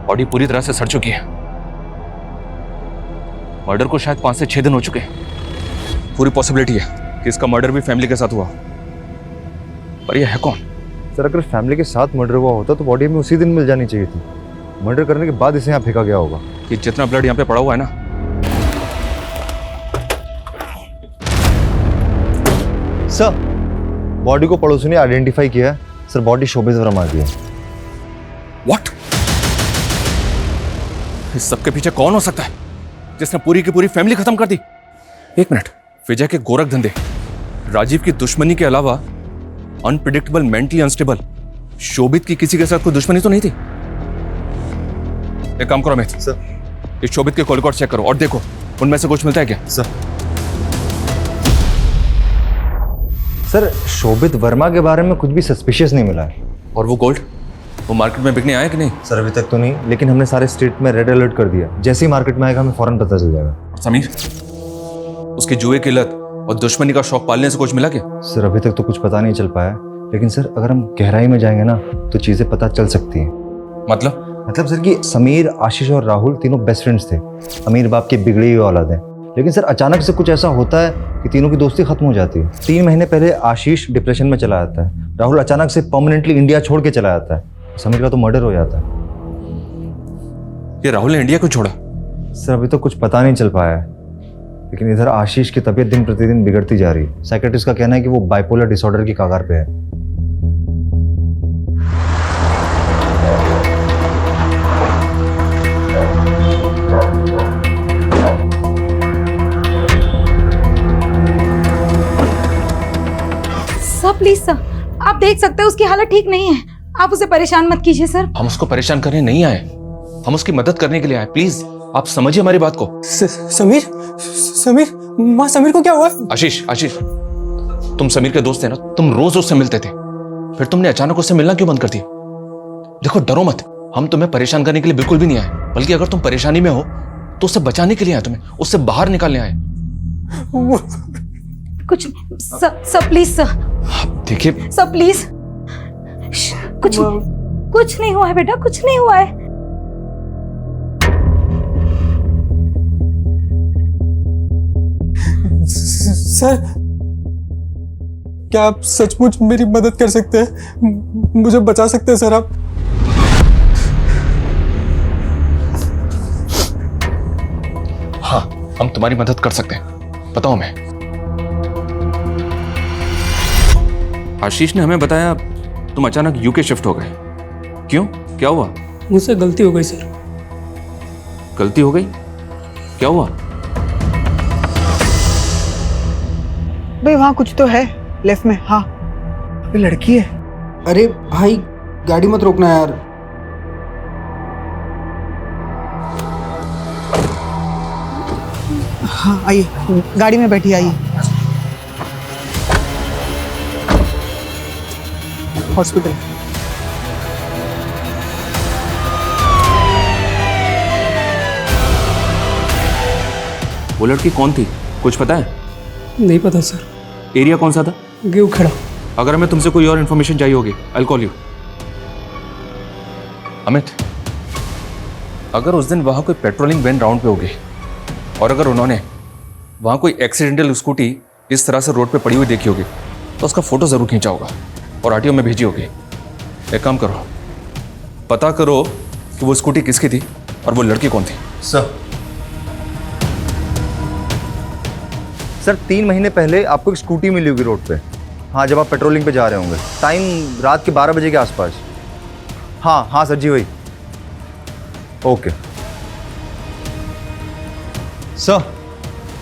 बॉडी पूरी तरह से सड़ चुकी है। मर्डर को शायद 5 से 6 दिन हो चुके हैं। पूरी पॉसिबिलिटी है कि इसका मर्डर भी फैमिली के साथ हुआ, पर यह है कौन? सर अगर फैमिली के साथ मर्डर हुआ होता तो बॉडी में उसी दिन मिल जानी चाहिए थी। मर्डर करने के बाद इसे यहाँ फेंका गया होगा। कि जितना ब्लड यहाँ पे पड़ा हुआ है ना, सर बॉडी को पड़ोसी ने आइडेंटिफाई किया है। सर बॉडी शोभित वर्मा की है। व्हाट? इस सब के पीछे कौन हो सकता है जिसने पूरी की पूरी फैमिली खत्म कर दी? एक मिनट, विजय के गोरख धंधे, राजीव की दुश्मनी के अलावा अनप्रिडिक्टेबल, मेंटली अनस्टेबल शोभित की किसी के साथ कोई दुश्मनी तो नहीं थी? एक काम करो अमित सर, इस शोभित के कॉल रिकॉर्ड चेक करो और देखो उनमें से कुछ मिलता है क्या? सर शोभित वर्मा के बारे में कुछ भी सस्पिशियस नहीं मिला है। और वो गोल्ड, वो मार्केट में बिकने आया कि नहीं? सर अभी तक तो नहीं, लेकिन हमने सारे स्टेट में रेड अलर्ट कर दिया। जैसे ही मार्केट में आएगा हमें फौरन पता चल जाएगा। और समीर, उसकी जुए की लत और दुश्मनी का शौक पालने से कुछ मिला क्या? सर अभी तक तो कुछ पता नहीं चल पाया, लेकिन सर अगर हम गहराई में जाएंगे ना तो चीजें पता चल सकती हैं। मतलब सर कि समीर, आशीष और राहुल तीनों बेस्ट फ्रेंड्स थे, अमीर बाप की बिगड़ी हुई औलाद है। लेकिन सर अचानक से कुछ ऐसा होता है कि तीनों की दोस्ती खत्म हो जाती है। 3 महीने पहले आशीष डिप्रेशन में चला जाता है, राहुल अचानक से परमानेंटली इंडिया छोड़ के चला जाता है, समीर का तो मर्डर हो जाता है। ये राहुल ने इंडिया को छोड़ा? सर अभी तो कुछ पता नहीं चल पाया है, लेकिन इधर आशीष की तबीयत दिन प्रतिदिन बिगड़ती जा रही है। साइकेट्रिस्ट का कहना है कि वो बाइपोलर डिसऑर्डर की कगार पे है। सर प्लीज सर, आप देख सकते हैं उसकी हालत ठीक नहीं है, आप उसे परेशान मत कीजिए सर। हम उसको परेशान करने नहीं आए, हम उसकी मदद करने के लिए आए। प्लीज आप समझिए हमारी बात को। समीर, समीर, माँ समीर को क्या हुआ? आशीष, आशीष, तुम समीर के दोस्त थे ना, तुम रोज उससे मिलते थे, फिर तुमने अचानक उससे मिलना क्यों बंद कर दिया? देखो डरो मत, हम तुम्हें परेशान करने के लिए बिल्कुल भी नहीं आए, बल्कि अगर तुम परेशानी में हो तो उससे बचाने के लिए आए, तुम्हें उससे बाहर निकालने आए। कुछ सर प्लीज सर, देखिए सर प्लीज, कुछ नहीं हुआ है बेटा, कुछ नहीं हुआ है। सर क्या आप सचमुच मेरी मदद कर सकते हैं? मुझे बचा सकते हैं सर आप? हाँ, हम तुम्हारी मदद कर सकते हैं, बताओ मैं। आशीष ने हमें बताया तुम अचानक यूके शिफ्ट हो गए, क्यों, क्या हुआ? मुझसे गलती हो गई सर। गलती हो गई? क्या हुआ? भाई वहाँ कुछ तो है लेफ्ट में। हाँ अभी लड़की है। अरे भाई गाड़ी मत रोकना यार। हाँ आइए, गाड़ी में बैठी आइए। हॉस्पिटल। वो लड़की कौन थी, कुछ पता है? नहीं पता सर। एरिया कौन सा था? गेहूं खेड़ा। अगर हमें तुमसे कोई और इन्फॉर्मेशन चाहिए होगी, I will call you. Amit, अगर उस दिन वहां कोई पेट्रोलिंग वैन राउंड पे होगी और अगर उन्होंने वहां कोई एक्सीडेंटल स्कूटी इस तरह से रोड पे पड़ी हुई देखी होगी तो उसका फोटो जरूर खींचा होगा और आरटीओ में भेजी होगी। एक काम करो, पता करो कि वो स्कूटी किसकी थी और वो लड़की कौन थी। सर 3 महीने पहले आपको एक स्कूटी मिली होगी रोड पे। हाँ, जब आप पेट्रोलिंग पे जा रहे होंगे, टाइम रात के 12 बजे के आसपास। हाँ हाँ सर जी, वही। ओके सर,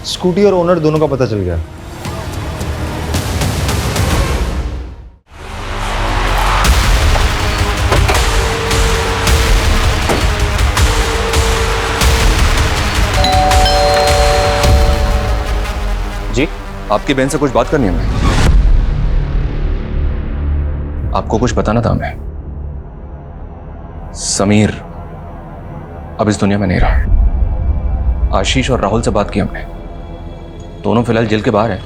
स्कूटी और ओनर दोनों का पता चल गया। जी, आपकी बहन से कुछ बात करनी है हमें। आपको कुछ बताना था हमें। समीर अब इस दुनिया में नहीं रहा। आशीष और राहुल से बात की हमने, दोनों फिलहाल जेल के बाहर हैं,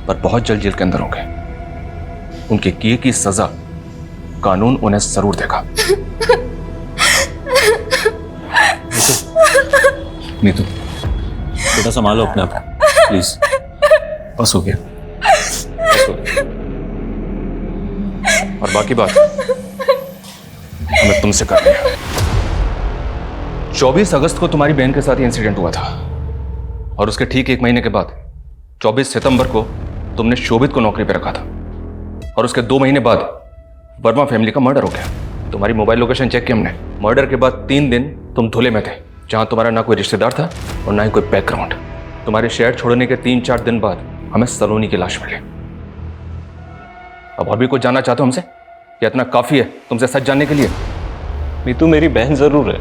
पर बहुत जल्द जेल के अंदर होंगे। उनके किए की सजा कानून उन्हें जरूर देगा। नीतू, बेटा संभालो अपने आप, प्लीज। बस हो गया, बस हो गया। और बाकी बात हमें तुमसे करनी है। 24 अगस्त को तुम्हारी बहन के साथ ये इंसिडेंट हुआ था और उसके ठीक 1 महीने के बाद 24 सितंबर को तुमने शोभित को नौकरी पर रखा था और उसके 2 महीने बाद वर्मा फैमिली का मर्डर हो गया। तुम्हारी मोबाइल लोकेशन चेक की हमने। मर्डर के बाद 3 दिन तुम धुले में थे, जहां तुम्हारा ना कोई रिश्तेदार था और ना ही कोई बैकग्राउंड। तुम्हारे शहर छोड़ने के 3-4 दिन बाद हमें सलोनी की लाश मिली। अब और भी कुछ जानना चाहते हो हमसे? या इतना काफी है तुमसे सच जानने के लिए? मीतू मेरी बहन जरूर है,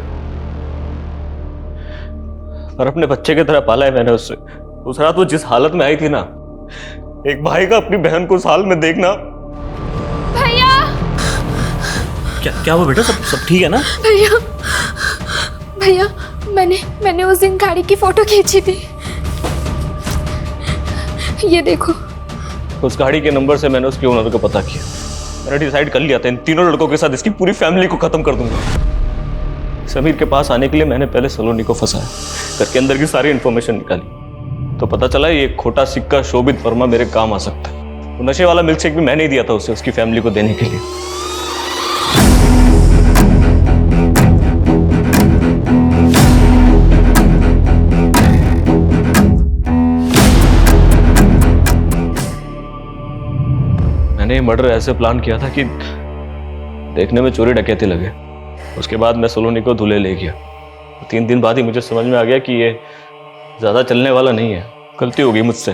और अपने बच्चे की तरह पाला है मैंने उससे। उस रात वो जिस हालत में आई थी ना, एक भाई का अपनी बहन को उस हाल में देखना। भैया क्या हुआ बेटा? सब ठीक है ना? भैया भैया मैंने उस दिन गाड़ी की फोटो खींची थी, ये देखो। उस गाड़ी के नंबर से मैंने उसके ओनर को पता किया। मैंने डिसाइड कर लिया था इन तीनों लड़कों के साथ इसकी पूरी फैमिली को खत्म कर दूंगा। समीर के पास आने के लिए मैंने पहले सलोनी को फंसाया, घर के अंदर की सारी इंफॉर्मेशन निकाली, तो पता चला ये खोटा सिक्का शोभित वर्मा मेरे काम आ सकता है। वो नशे वाला मिल्कशेक भी मैंने ही दिया था उसे, उसकी फैमिली को देने के लिए। मैंने ये मर्डर ऐसे प्लान किया था कि देखने में चोरी डकैती लगे। उसके बाद मैं सलोनी को धुले ले गया। 3 दिन बाद ही मुझे समझ में आ गया कि ये ज्यादा चलने वाला नहीं है। गलती हो गई मुझसे।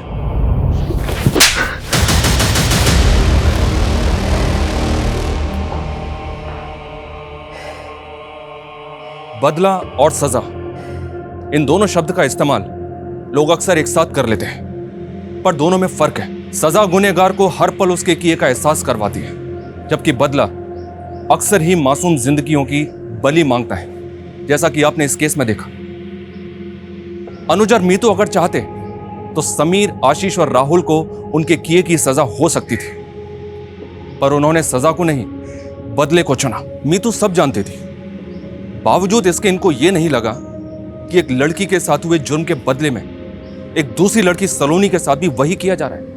बदला और सजा, इन दोनों शब्द का इस्तेमाल लोग अक्सर एक साथ कर लेते हैं, पर दोनों में फर्क है। सजा गुनहगार को हर पल उसके किए का एहसास करवाती है, जबकि बदला अक्सर ही मासूम जिंदगियों की बलि मांगता है, जैसा कि आपने इस केस में देखा। अनुज और मीतू अगर चाहते तो समीर, आशीष और राहुल को उनके किए की सजा हो सकती थी, पर उन्होंने सजा को नहीं बदले को चुना। मीतू सब जानती थी, बावजूद इसके इनको यह नहीं लगा कि एक लड़की के साथ हुए जुर्म के बदले में एक दूसरी लड़की सलोनी के साथ भी वही किया जा रहा है।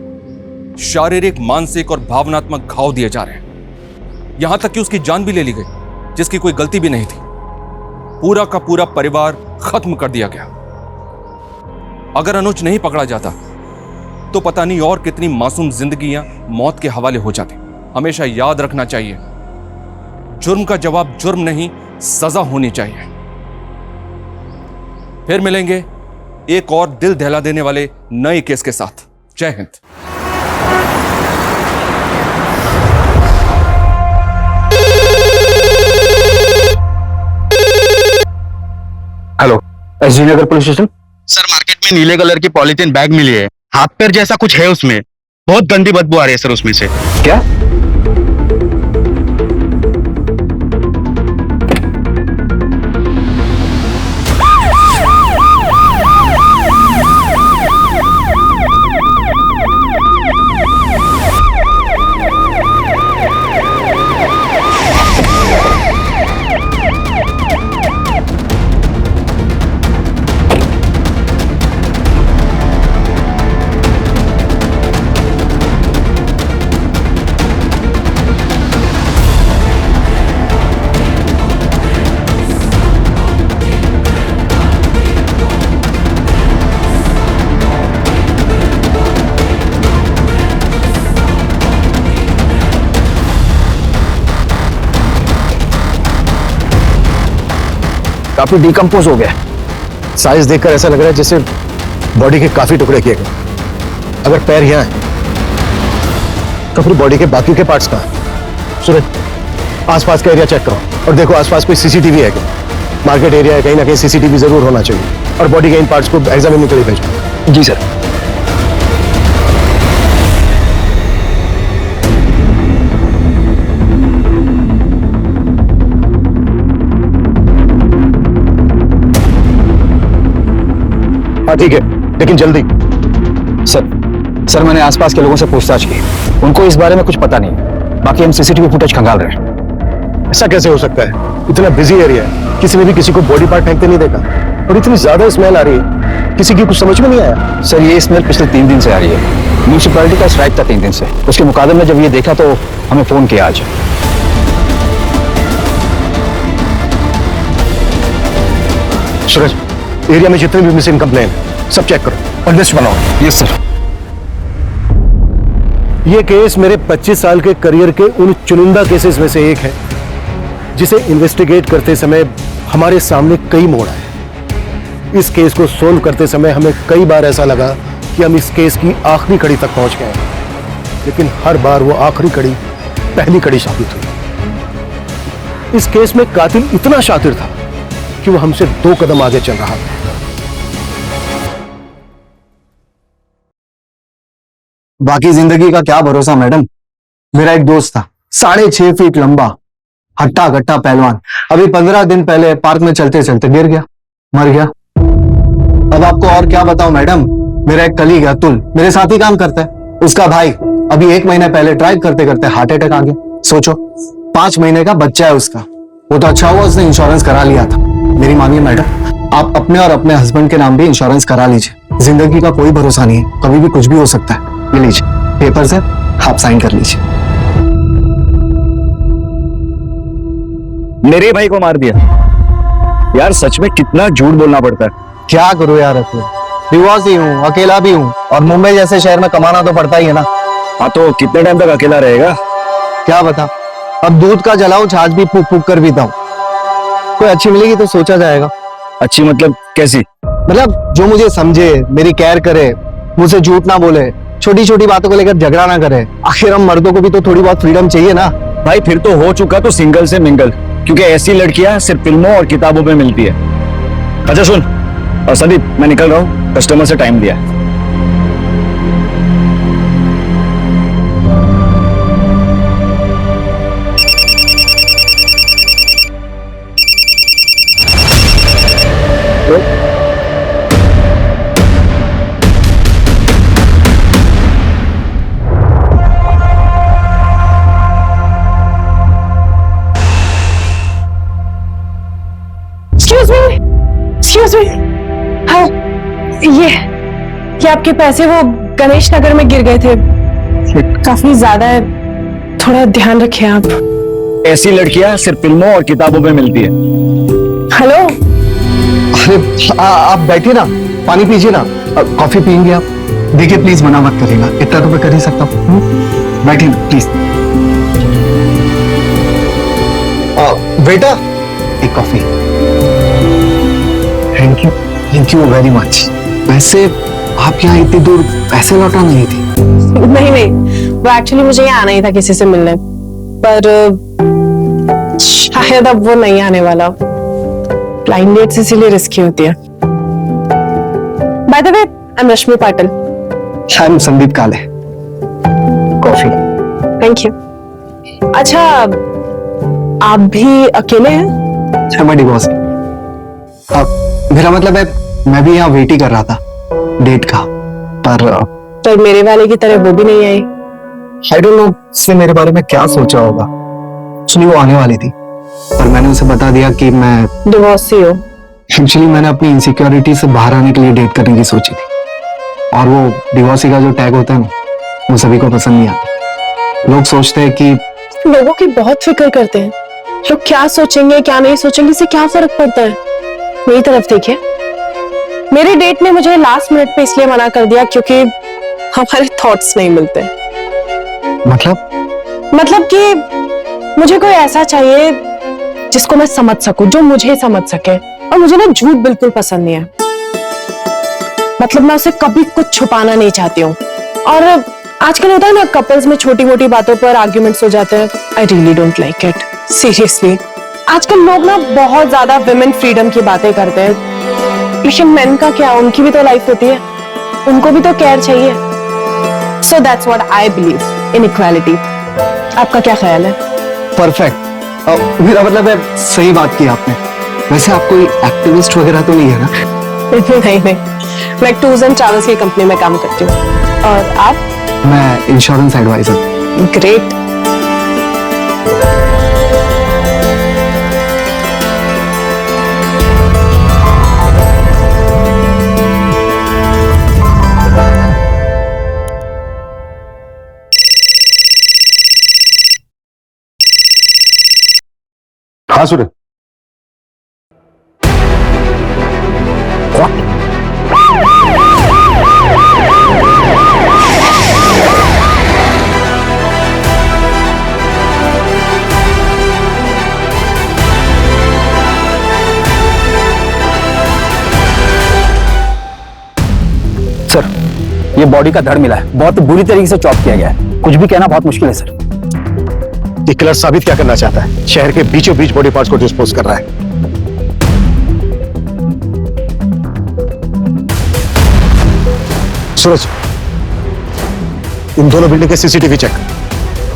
शारीरिक, मानसिक और भावनात्मक घाव दिए जा रहे हैं, यहां तक कि उसकी जान भी ले ली गई, जिसकी कोई गलती भी नहीं थी। पूरा का पूरा परिवार खत्म कर दिया गया। अगर अनुज नहीं पकड़ा जाता तो पता नहीं और कितनी मासूम जिंदगियां मौत के हवाले हो जाती। हमेशा याद रखना चाहिए, जुर्म का जवाब जुर्म नहीं, सजा होनी चाहिए। फिर मिलेंगे एक और दिल दहला देने वाले नए केस के साथ। जय हिंद। हेलो, एसजी नगर पुलिस स्टेशन। सर, मार्केट में नीले कलर की पॉलीथीन बैग मिली है, हाथ पैर जैसा कुछ है उसमें, बहुत गंदी बदबू आ रही है सर उसमें से। क्या? काफी डिकम्पोज हो गया है। साइज देखकर ऐसा लग रहा है जैसे बॉडी के काफी टुकड़े किए गए। अगर पैर यहाँ है तो फिर बॉडी के बाकी के पार्ट्स कहाँ हैं? सूरज, आसपास का एरिया चेक करो और देखो आसपास कोई सीसीटीवी है क्या। मार्केट एरिया है, कहीं ना कहीं सीसीटीवी जरूर होना चाहिए। और बॉडी के इन पार्ट्स को एग्जामिन के लिए भेजो। जी सर। हाँ ठीक है, लेकिन जल्दी। सर मैंने आसपास के लोगों से पूछताछ की, उनको इस बारे में कुछ पता नहीं। बाकी हम सीसीटीवी फुटेज खंगाल रहे हैं। ऐसा कैसे हो सकता है? इतना बिजी एरिया है, किसी ने भी किसी को बॉडी पार्ट फेंकते नहीं देखा। और इतनी ज्यादा स्मेल आ रही है, किसी की कुछ समझ में नहीं आया। सर, ये स्मेल पिछले 3 दिन से आ रही है। म्यूनिसिपैलिटी का स्ट्राइक था 3 दिन से। उसके मुकाबले में जब ये देखा तो हमें फोन किया आज। सूरज, एरिया में जितने भी मिसिंग कंप्लेन सब चेक करो और लिस्ट बनाओ। Yes sir. ये केस मेरे 25 साल के करियर के उन चुनिंदा केसेस में से एक है जिसे इन्वेस्टिगेट करते समय हमारे सामने कई मोड़ आए। इस केस को सोल्व करते समय हमें कई बार ऐसा लगा कि हम इस केस की आखिरी कड़ी तक पहुंच गए, लेकिन हर बार वो आखिरी कड़ी पहली कड़ी साबित हुई। इस केस में कातिल इतना शातिर था कि वो हमसे 2 कदम आगे चल रहा था। बाकी जिंदगी का क्या भरोसा मैडम। मेरा एक दोस्त था, 6.5 फीट लंबा, हट्टा कट्टा पहलवान, अभी 15 दिन पहले पार्क में चलते चलते गिर गया, मर गया। अब आपको और क्या बताऊं मैडम। मेरा एक कलीग है अतुल, मेरे साथ ही काम करता है, उसका भाई अभी 1 महीने पहले ड्राइव करते करते हार्ट अटैक आ गया। सोचो 5 महीने का बच्चा है उसका। वो तो अच्छा हुआ उसने इंश्योरेंस करा लिया था। मेरी मानिए मैडम, आप अपने और अपने हस्बैंड के नाम भी इंश्योरेंस करा लीजिए। जिंदगी का कोई भरोसा नहीं है, कभी भी कुछ भी हो सकता है। ये लीजिए पेपर्स है, आप साइन कर लीजिए। मेरे भाई को मार दिया यार, सच में कितना झूठ बोलना पड़ता है। क्या करूं यार अतुल, डिवोर्स ही हूं, अकेला भी हूं, और मुंबई जैसे शहर में कमाना तो पड़ता ही है ना। हाँ तो कितने टाइम तक अकेला रहेगा? क्या बता, अब दूध का जलाऊं छाछ भी फूक फूक कर पीता हूं। कोई अच्छी मिलेगी तो सोचा जाएगा। अच्छी मतलब कैसी? मतलब जो मुझे समझे, मेरी केयर करे, मुझसे झूठ ना बोले, छोटी छोटी बातों को लेकर झगड़ा ना करे। आखिर हम मर्दों को भी तो थोड़ी बहुत फ्रीडम चाहिए ना। भाई फिर तो हो चुका तो सिंगल से मिंगल, क्योंकि ऐसी लड़कियां सिर्फ फिल्मों और किताबों में मिलती है। अच्छा सुन, और संदीप मैं निकल रहा हूँ, कस्टमर से टाइम दिया है। Excuse me. हाँ, ये आपके पैसे वो गणेश नगर में गिर गए थे, काफी ज्यादा है, थोड़ा ध्यान रखें आप। ऐसी लड़कियां सिर्फ फिल्मों और किताबों में मिलती है। हेलो। अरे आप बैठिए ना, पानी पीजिए ना, कॉफी पियेंगे आप? देखिए प्लीज मना मत करिएगा, इतना तो मैं कर ही सकता हूँ। बैठिए ना प्लीज। बेटा एक coffee. Thank you very much. वैसे आप यहाँ इतनी दूर पैसे लौटाने नहीं थी? नहीं, वो एक्चुअली मुझे यहाँ आना ही था किसी से मिलने, पर शायद अब वो नहीं आने वाला। ब्लाइंड डेट्स इसीलिए रिस्की होती है। By the way, I am Rashmi Patil. I am Sandeep काले। कॉफी। Thank you. अच्छा, आप भी अकेले हैं? मैं डिवोर्स। मेरा मतलब है मैं भी यहाँ वेट ही कर रहा था डेट का, पर मेरे वाले की तरह वो भी नहीं आई। आई डोंट नो उसने मेरे बारे में क्या सोचा होगा। एक्चुअली वो आने वाली थी, पर मैंने उसे बता दिया कि मैं डिवोर्सी हूँ। एक्चुअली मैंने अपनी इनसिक्योरिटी से बाहर आने के लिए डेट करने की सोची थी, और वो डिवोर्सी का जो टैग होता है ना, वो सभी को पसंद नहीं आता। लोग सोचते हैं कि लोगों की बहुत फिक्र करते हैं, लोग क्या सोचेंगे क्या नहीं सोचेंगे, इससे क्या फर्क पड़ता है। मेरी तरफ देखिए, मेरे डेट ने मुझे लास्ट मिनट पे इसलिए मना कर दिया क्योंकि हमारे थॉट्स नहीं मिलते। मतलब कि मुझे कोई ऐसा चाहिए जिसको मैं समझ सकूं, जो मुझे समझ सके, और मुझे ना झूठ बिल्कुल पसंद नहीं है। मतलब मैं उसे कभी कुछ छुपाना नहीं चाहती हूँ। और आजकल होता है ना, कपल्स में छोटी मोटी बातों पर आर्ग्यूमेंट्स हो जाते हैं। I really don't like it, seriously. आजकल लोग ना बहुत ज्यादा विमेन फ्रीडम की बातें करते हैं, लेकिन मेन का क्या, उनकी भी तो लाइफ होती है, उनको भी तो केयर चाहिए। So that's what I believe in equality. आपका क्या ख्याल है? परफेक्ट। मेरा मतलब है सही बात की आपने। वैसे आप कोई एक्टिविस्ट वगैरह तो नहीं है ना? नहीं, मैं टूर्स एंड ट्रैवल्स की कंपनी में काम करती हूँ। और आप? मैं इंश्योरेंस एडवाइजर। ग्रेट। हाँ सूरज। ये बॉडी का धड़ मिला है, बहुत बुरी तरीके से चॉप किया गया है। कुछ भी कहना बहुत मुश्किल है सर। ये किलर साबित क्या करना चाहता है? शहर के बीचों बीच बॉडी पार्ट्स को डिस्पोज कर रहा है। सूरज, इन दोनों बिल्डिंग के सीसीटीवी चेक।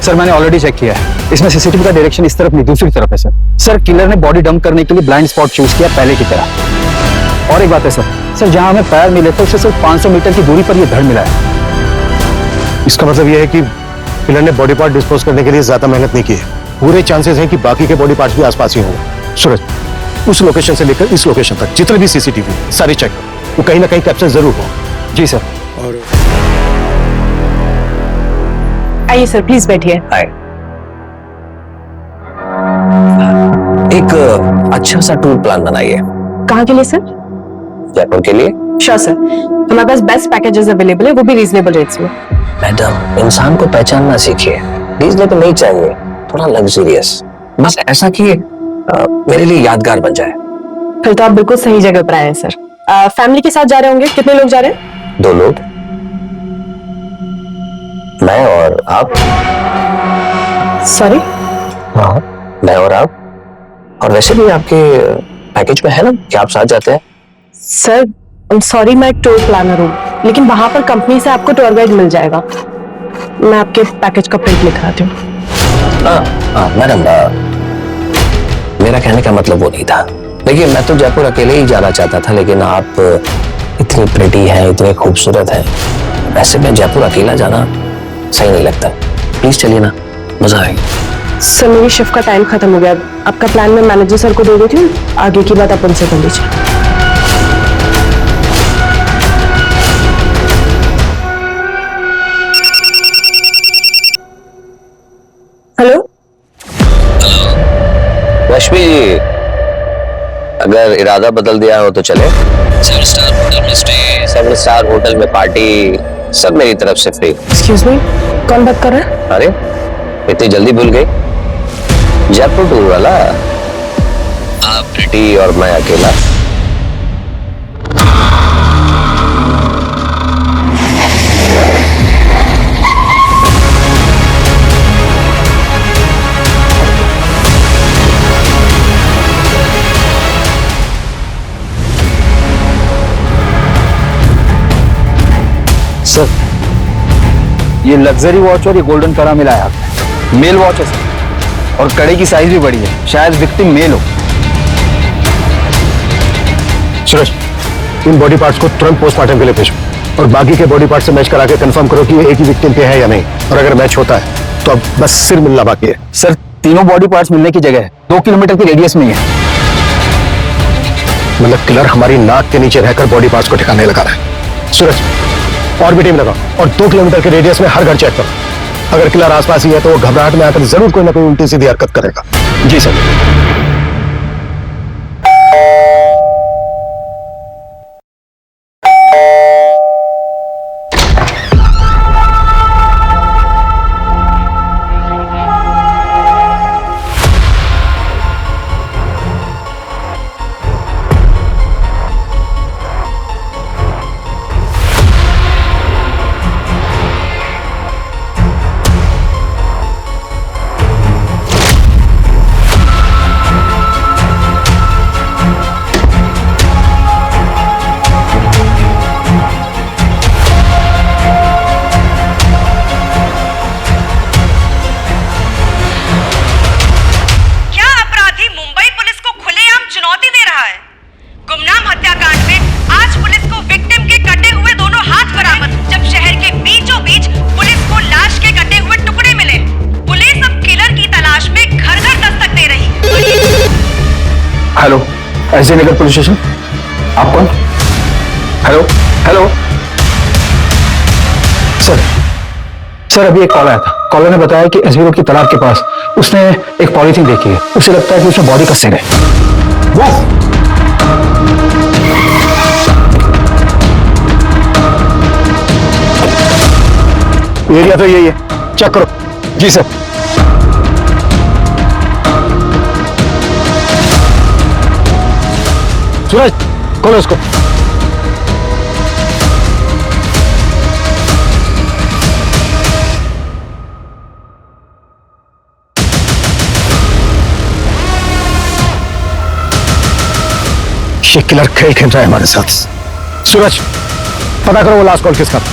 सर मैंने ऑलरेडी चेक किया है, इसमें सीसीटीवी का डायरेक्शन इस तरफ नहीं दूसरी तरफ है सर। सर किलर ने बॉडी डंप करने के लिए ब्लाइंड स्पॉट चूज किया पहले की तरह। और एक बात है सर जहां हमें पैर मिले थे उससे सिर्फ 500 मीटर की दूरी पर यह धड़ मिला है। इसका मतलब यह है कि किलर ने बॉडी पार्ट डिस्पोज करने के लिए ज्यादा मेहनत नहीं की है। पूरे चांसेस हैं कि बाकी के बॉडी पार्ट्स भी आसपास ही होंगे। सूरज, उस लोकेशन से लेकर इस लोकेशन तक जितने भी सीसीटीवी सारे चेक करो, वो कहीं ना कहीं कैप्चर जरूर हो। जी सर। और आइए सर, प्लीज बैठिए। एक अच्छा सा टूर प्लान बनाइए। कहाँ के लिए सर? जयपुर के लिए। श्योर सर, हमारे पास बेस्ट पैकेजेस अवेलेबल है, वो भी रीजनेबल रेट्स में। मैडम, इंसान को पहचानना सीखिए। रीजनेबल नहीं चाहिए, थोड़ा लग्जरियस, बस ऐसा कि मेरे लिए यादगार बन जाए। फिर तो आप बिल्कुल सही जगह पर आए हैं सर। फैमिली के साथ जा रहे होंगे? कितने लोग जा रहे हैं? 2 लोग, मैं और आप। सॉरी? हाँ, मैं और आप। और वैसे भी आपके पैकेज में है ना कि आप साथ जाते हैं। सर सॉरी, मैं एक टूर प्लानर हूँ, लेकिन वहां पर कंपनी से आपको टूर गाइड मिल जाएगा। मैं आपके पैकेज का प्रिंट लिख रहा हूँ। मैडम, मेरा कहने का मतलब वो नहीं था। देखिए, मैं तो जयपुर अकेले ही जाना चाहता था, लेकिन आप इतनी प्रिटी हैं, इतने खूबसूरत हैं, ऐसे में जयपुर अकेला जाना सही नहीं लगता। प्लीज चलिए ना, मजा आएगा। सर मेरी शिफ्ट का टाइम खत्म हो गया, आपका प्लान मैं मैनेजर सर को दे देती हूँ, आगे की बात आप उनसे कर लीजिए। हेलो रश्मि जी, अगर इरादा बदल दिया हो तो चले। 7 स्टार होटल में स्टे, 7 स्टार होटल में पार्टी, सब मेरी तरफ से फ्री। एक्सक्यूज मी, कौन बात कर रहा है? अरे इतनी जल्दी भूल गई? जयपुर टूर वाला, आप प्रिटी और मैं अकेला। सर ये लग्जरी वॉच और ये गोल्डन कड़ा मिला है आपने। मेल वॉच है सर, और कड़े की साइज भी बड़ी है, शायद विक्टिम मेल हो। सूरज, इन बॉडी पार्ट्स को तुरंत पोस्टमार्टम के लिए भेजो और बाकी के बॉडी पार्ट से मैच करा के कंफर्म करो कि ये एक ही विक्टिम के हैं या नहीं, और अगर मैच होता है तो अब बस सिर मिलना बाकी है। सर तीनों बॉडी पार्ट्स मिलने की जगह है 2 किलोमीटर की रेडियस में ही है। मतलब किलर हमारी नाक के नीचे रहकर बॉडी पार्ट्स को ठिकाने लगा रहा है। सूरज, और भी टीम लगाओ और 2 किलोमीटर के रेडियस में हर घर चेक करो। अगर किलर आसपास ही है तो वो घबराहट में आकर जरूर कोई ना कोई उल्टी सीधी हरकत करेगा। जी सर। हेलो, एसडी नगर पुलिस स्टेशन। आप कौन? हेलो हेलो सर अभी एक कॉल आया था। कॉलर ने बताया कि एसबी रोड की तालाब के पास उसने एक पॉलीथीन देखी है, उसे लगता है कि उसमें बॉडी कस्से है। एरिया तो यही है, चेक करो। जी सर। सूरज, खोलो इसको। किलर खेल खेल रहा है हमारे साथ। सूरज, पता करो वो लास्ट कॉल किसका था।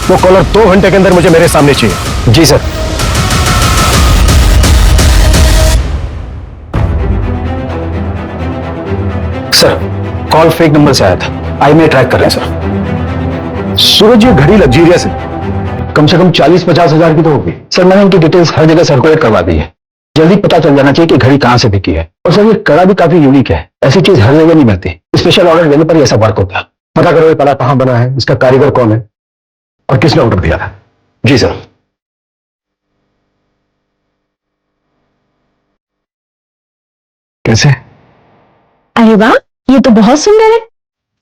वो कॉलर 2 घंटे के अंदर मुझे मेरे सामने चाहिए। जी sir. Sir, call fake number से आया था, IMEI ट्रैक कर रहे हैं सर। सूरज, ये घड़ी लग्जरियस है, कम से कम 40-50 हजार की तो होगी। सर, मैंने उनकी डिटेल्स हर जगह सर्कुलेट करवा दी है। जल्दी पता चल जाना चाहिए कि घड़ी कहां से बिकी है। और सर, ये कड़ा भी काफी यूनिक है, ऐसी चीज हर जगह नहीं मिलती। स्पेशल ऑर्डर देने पर ही ऐसा वर्क होता है। पता करो ये कड़ा कहां बना है, इसका कारीगर कौन है और किसने ऑर्डर दिया था। जी सर। कैसे? अरे वाह, ये तो बहुत सुंदर है।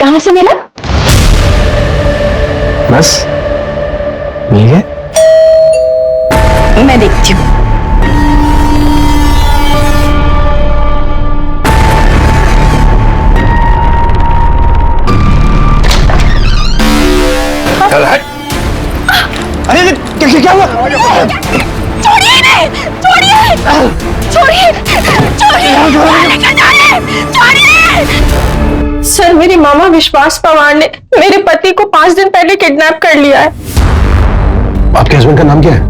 कहां से मिला? बस मिल गया। मैं देखती हूँ। चल हट। अरे क्या हुआ? छोड़िए इन्हें! छोड़िए! छोड़िए! छोड़िए! सर, मेरी मामा विश्वास पवार ने मेरे पति को 5 दिन पहले किडनैप कर लिया है। आपके हस्बैंड का नाम क्या है?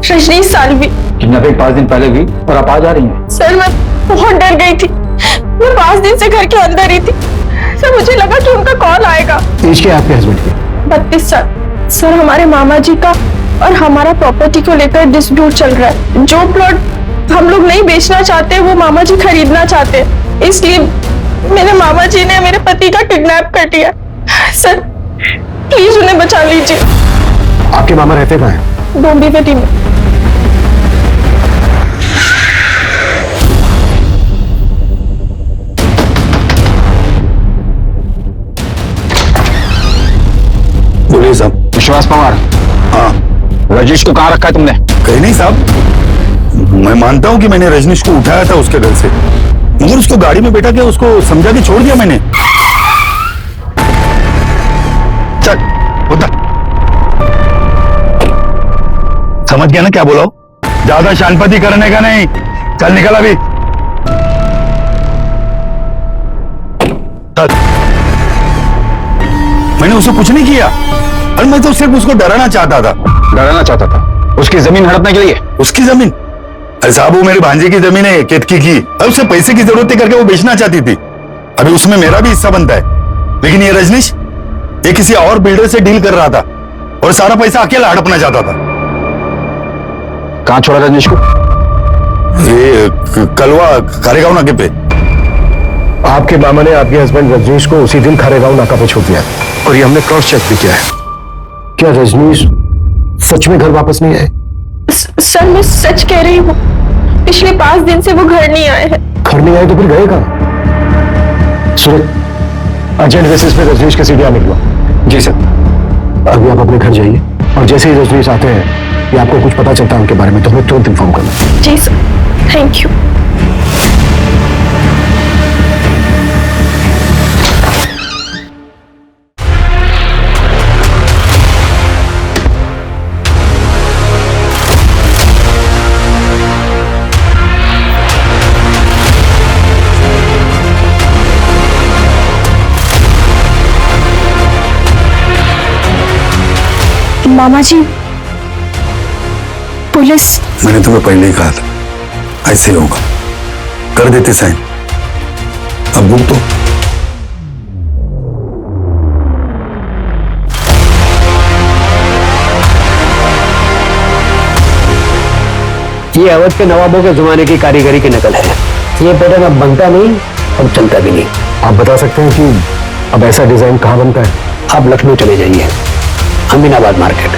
रजनीश साल्वी। किडनैपिंग 5 दिन पहले हुई और आप आज आ रही हैं? सर, मैं बहुत डर गई थी। मैं 5 दिन से घर के अंदर ही थी। सर, मुझे लगा कि उनका कॉल आएगा। एज क्या है आपके हस्बैंड की? 32 साल। सर, हमारे मामा जी का और हमारा प्रॉपर्टी को लेकर डिस्प्यूट चल रहा है। जो प्लॉट हम लोग नहीं बेचना चाहते वो मामा जी खरीदना चाहते हैं, इसलिए मेरे मामा जी ने मेरे पति का किडनैप कर लिया। सर, प्लीज उन्हें बचा लीजिए। आपके मामा रहते कहाँ हैं? डोंबिवली में। बोलिए साहब। विश्वास पवार। हाँ। रजनीश को कहाँ रखा है तुमने? कहीं नहीं साहब, मैं मानता हूँ कि मैंने रजनीश को उठाया था उसके घर से, मगर उसको गाड़ी में बैठा के उसको समझा के छोड़ दिया मैंने। चल उधर। समझ गया ना क्या बोला? ज्यादा शानपति करने का नहीं। चल निकल अभी। चल। मैंने उससे कुछ नहीं किया और मैं तो सिर्फ उसको डराना चाहता था। डराना चाहता था? उसकी जमीन हड़पने के लिए? उसकी जमीन? अरे साहब, वो मेरे भांजे की जमीन है, केतकी की। अब उसे पैसे की जरूरत थी करके वो बेचना चाहती थी। अभी उसमें मेरा भी हिस्सा बनता है। लेकिन ये रजनीश, ये किसी और बिल्डर से डील कर रहा था और सारा पैसा अकेला हड़पना चाहता था। कहां छोड़ा रजनीश को? ये कलवा खारेगांव नाके पे। आपके मामा ने आपके हस्बैंड रजनीश को उसी दिन खारेगांव नाका पे छोड़ दिया और ये हमने क्रॉस चेक भी किया है। क्या रजनीश सच में घर वापस नहीं आए? सर, मैं सच कह रही हूँ। पिछले 5 दिन से वो घर नहीं आए हैं। घर नहीं आए तो फिर गए कहाँ? सूरज, अर्जेंट बेसिस पे रजनीश के सीढ़ियां निकलो। जी सर। अभी आप अपने घर जाइए और जैसे ही रजनीश आते हैं या आपको कुछ पता चलता है उनके बारे में तो हमें तुरंत इन्फॉर्म करना। जी सर, थैंक यू। मामा जी, पुलिस। मैंने तुम्हें पहले ही कहा था ऐसे ही होगा। कर देते साइन। अब बुक तो। ये अवध के नवाबों के जमाने की कारीगरी की नकल है। ये पैटर्न अब बनता नहीं और चलता भी नहीं। आप बता सकते हैं कि अब ऐसा डिजाइन कहाँ बनता है? आप लखनऊ चले जाइए, अमीनाबाद मार्केट,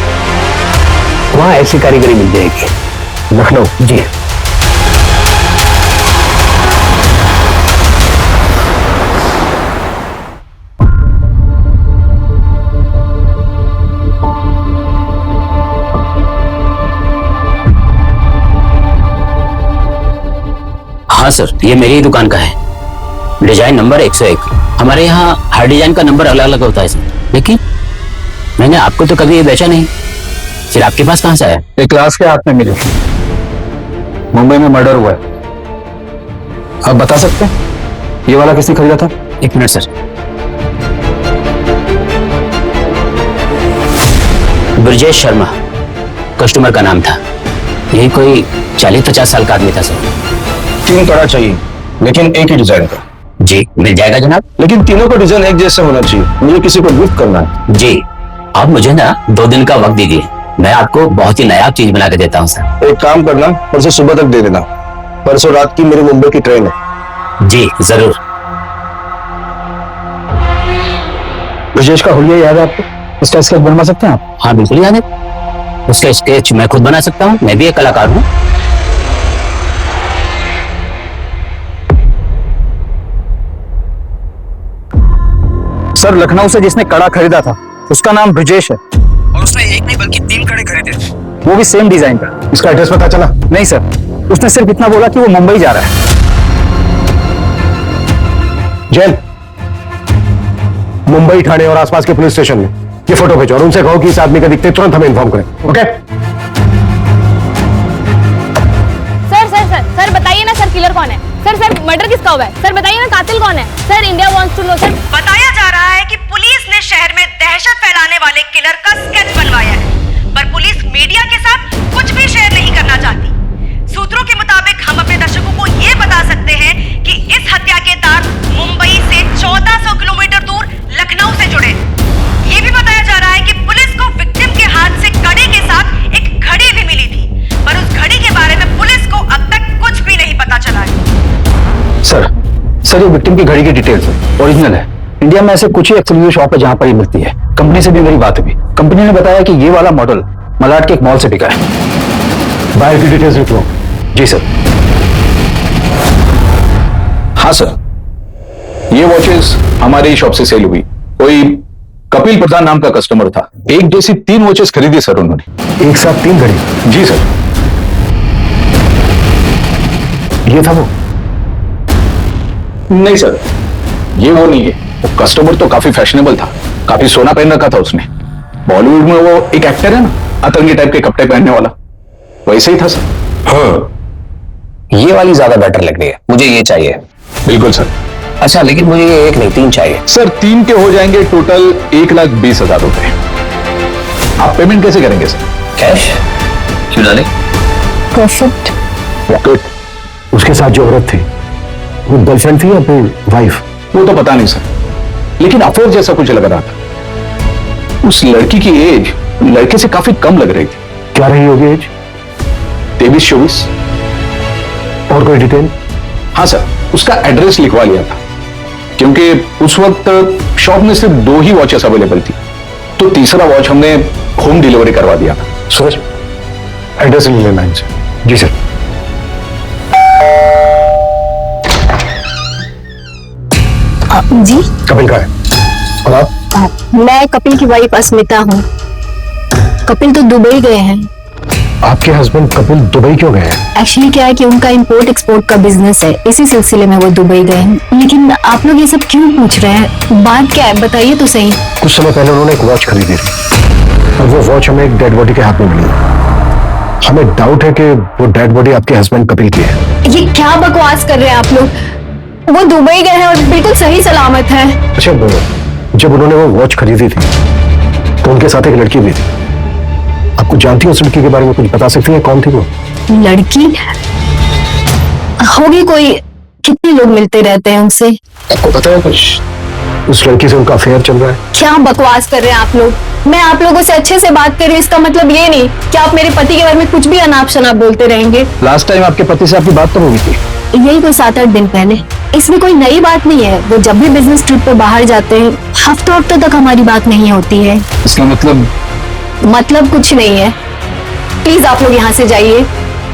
वहां ऐसी कारीगरी मिल जाएगी। लखनऊ? जी। हाँ सर, ये मेरी ही दुकान का है। Design number 101। हमारे यहाँ हर डिजाइन का नंबर अलग अलग होता है सर, लेकिन मैंने आपको तो कभी ये बेचा नहीं। फिर आपके पास कहां से आया? एक क्लास के हाथ में मिले। मुंबई में मर्डर हुआ है। आप बता सकते हैं ये वाला किसने खरीदा था? एक minute sir. Brajesh Sharma customer का नाम था। यही कोई 40-50 साल का आदमी था सर। 3 कड़ा चाहिए, लेकिन एक ही डिजाइन का। जी मिल जाएगा जनाब। लेकिन तीनों का डिजाइन एक जैसा होना चाहिए, मुझे किसी को गिफ्ट करना है। जी आप मुझे ना 2 दिन का वक्त दीजिए, मैं आपको बहुत ही नायाब चीज बना के देता हूँ सर। एक काम करना, परसों सुबह तक दे देना। परसों रात की मेरी मुंबई की ट्रेन है। जी जरूर। ब्रजेश का हुलिया याद है आपको? उसका स्केच बनवा सकते हैं आप? हाँ बिल्कुल याद है। उसका स्केच मैं खुद बना सकता हूँ, मैं भी एक कलाकार हूँ। सर लखनऊ से जिसने कड़ा खरीदा था उसका नाम ब्रजेश है, और उसने एक नहीं बल्कि 3 कड़े खरीदे थे, वो भी सेम डिजाइन का। इसका एड्रेस पता चला? नहीं सर, उसने सिर्फ इतना बोला कि वो मुंबई जा रहा है। जैन, मुंबई थाने और आसपास के पुलिस स्टेशन में ये फोटो भेजो और उनसे कहो कि इस आदमी का दिखते तुरंत हमें इन्फॉर्म करें। ओके? सर बताइए ना सर, किलर कौन है? सर मर्डर किसका हुआ है? सर बताइए ना, कातिल कौन है? Sir India wants to know. Sir बताया जा रहा है कि पुलिस ने शहर में दहशत फैलाने वाले किलर का स्केच बनवाया है, पर पुलिस मीडिया के साथ कुछ भी शेयर नहीं करना चाहती। सूत्रों के मुताबिक हम अपने दर्शकों को ये बता सकते हैं कि इस हत्या के तार मुंबई से 1400 किलोमीटर दूर लखनऊ से जुड़े। ये भी बताया जा रहा है कि पुलिस को विक्टिम के हाथ से कड़े के साथ एक घड़ी भी मिली थी, पर उस घड़ी के बारे में पुलिस को अब तक कुछ भी नहीं पता चला है। सर ये विक्टिम की घड़ी की डिटेल्स है, ओरिजिनल है। इंडिया में ऐसे कुछ ही एक्सक्लूसिव शॉप है जहां पर ये मिलती है। कंपनी से भी मेरी बात हुई, कंपनी ने बताया कि ये वाला मॉडल मलाड के एक मॉल से बिका है। बाहर की डिटेल्स लिख लो। जी सर। हाँ सर, ये वॉचेस हमारे ही शॉप से सेल हुई। कोई कपिल प्रधान नाम का कस्टमर था, एक जैसी 3 वॉचेस खरीदी सर उन्होंने। एक साथ 3 घड़ी? जी सर। ये था वो? नहीं सर, ये वो नहीं है। वो कस्टमर तो काफी फैशनेबल था, काफी सोना पहन रखा था उसने। बॉलीवुड में वो एक एक्टर है ना, अतरंगी टाइप के कपड़े पहनने वाला, वैसे ही था सर। हाँ ये वाली ज्यादा बेटर लग रही है, मुझे ये चाहिए। बिल्कुल सर। अच्छा लेकिन मुझे ये एक नहीं 3 चाहिए। सर 3 के हो जाएंगे टोटल 1,20,000 रुपए। आप पेमेंट कैसे करेंगे सर? कैश? क्यों डाले? परफेक्ट। गुड। उसके साथ जो औरत थी वो गर्लफ्रेंड थी या फिर वाइफ? वो तो पता नहीं सर, लेकिन अफेयर जैसा कुछ लग रहा था। उस लड़की की एज लड़के से काफी कम लग रही थी। क्या रही होगी एज? 23-24। और कोई डिटेल? हाँ सर, उसका एड्रेस लिखवा लिया था, क्योंकि उस वक्त शॉप में सिर्फ 2 ही वॉचेस अवेलेबल थी, तो तीसरा वॉच हमने होम डिलीवरी करवा दिया था। सूरज, एड्रेस ले लेना इनसे। जी सर। जी कपिल का है। और आप? मैं कपिल की वाइफ अस्मिता हूँ। कपिल तो दुबई गए हैं। आपके हस्बैंड कपिल दुबई क्यों गए हैं? एक्चुअली क्या है कि उनका इंपोर्ट एक्सपोर्ट का बिजनेस है, इसी सिलसिले में वो दुबई गए हैं। लेकिन आप लोग ये सब क्यों पूछ रहे हैं? बात क्या है बताइए तो सही। कुछ समय पहले उन्होंने एक वॉच खरीदी थी और वो वॉच हमें एक डेड बॉडी के हाथ में मिली। हमें डाउट है कि वो डेड बॉडी आपके हस्बैंड कपिल की है। ये क्या बकवास कर रहे हैं आप लोग? वो दुबई गए हैं और बिल्कुल सही सलामत है। अच्छा, जब उन्होंने वो वॉच खरीदी थी तो उनके साथ एक लड़की भी थी। आपको जानती हो उस लड़की के बारे में कुछ बता सकती है? कौन थी वो लड़की? होगी कोई, कितने लोग मिलते रहते हैं उनसे। आपको पता है कुछ? उस लड़की से उनका अफेयर चल रहा है। क्या बकवास कर रहे हैं आप लोग? मैं आप लोगों से अच्छे से बात कर रही हूँ, इसका मतलब ये नहीं कि आप मेरे पति के बारे में कुछ भी अनाप शनाप बोलते रहेंगे। लास्ट टाइम आपके पति से आपकी बात तो हुई थी? यही कोई 7-8 दिन पहले। इसमें कोई नई बात नहीं है। वो जब भी बिजनेस ट्रिप पे बाहर जाते हैं हफ्तों तक हमारी बात नहीं होती है। इसका मतलब कुछ नहीं है। प्लीज आप लोग यहाँ से जाइए।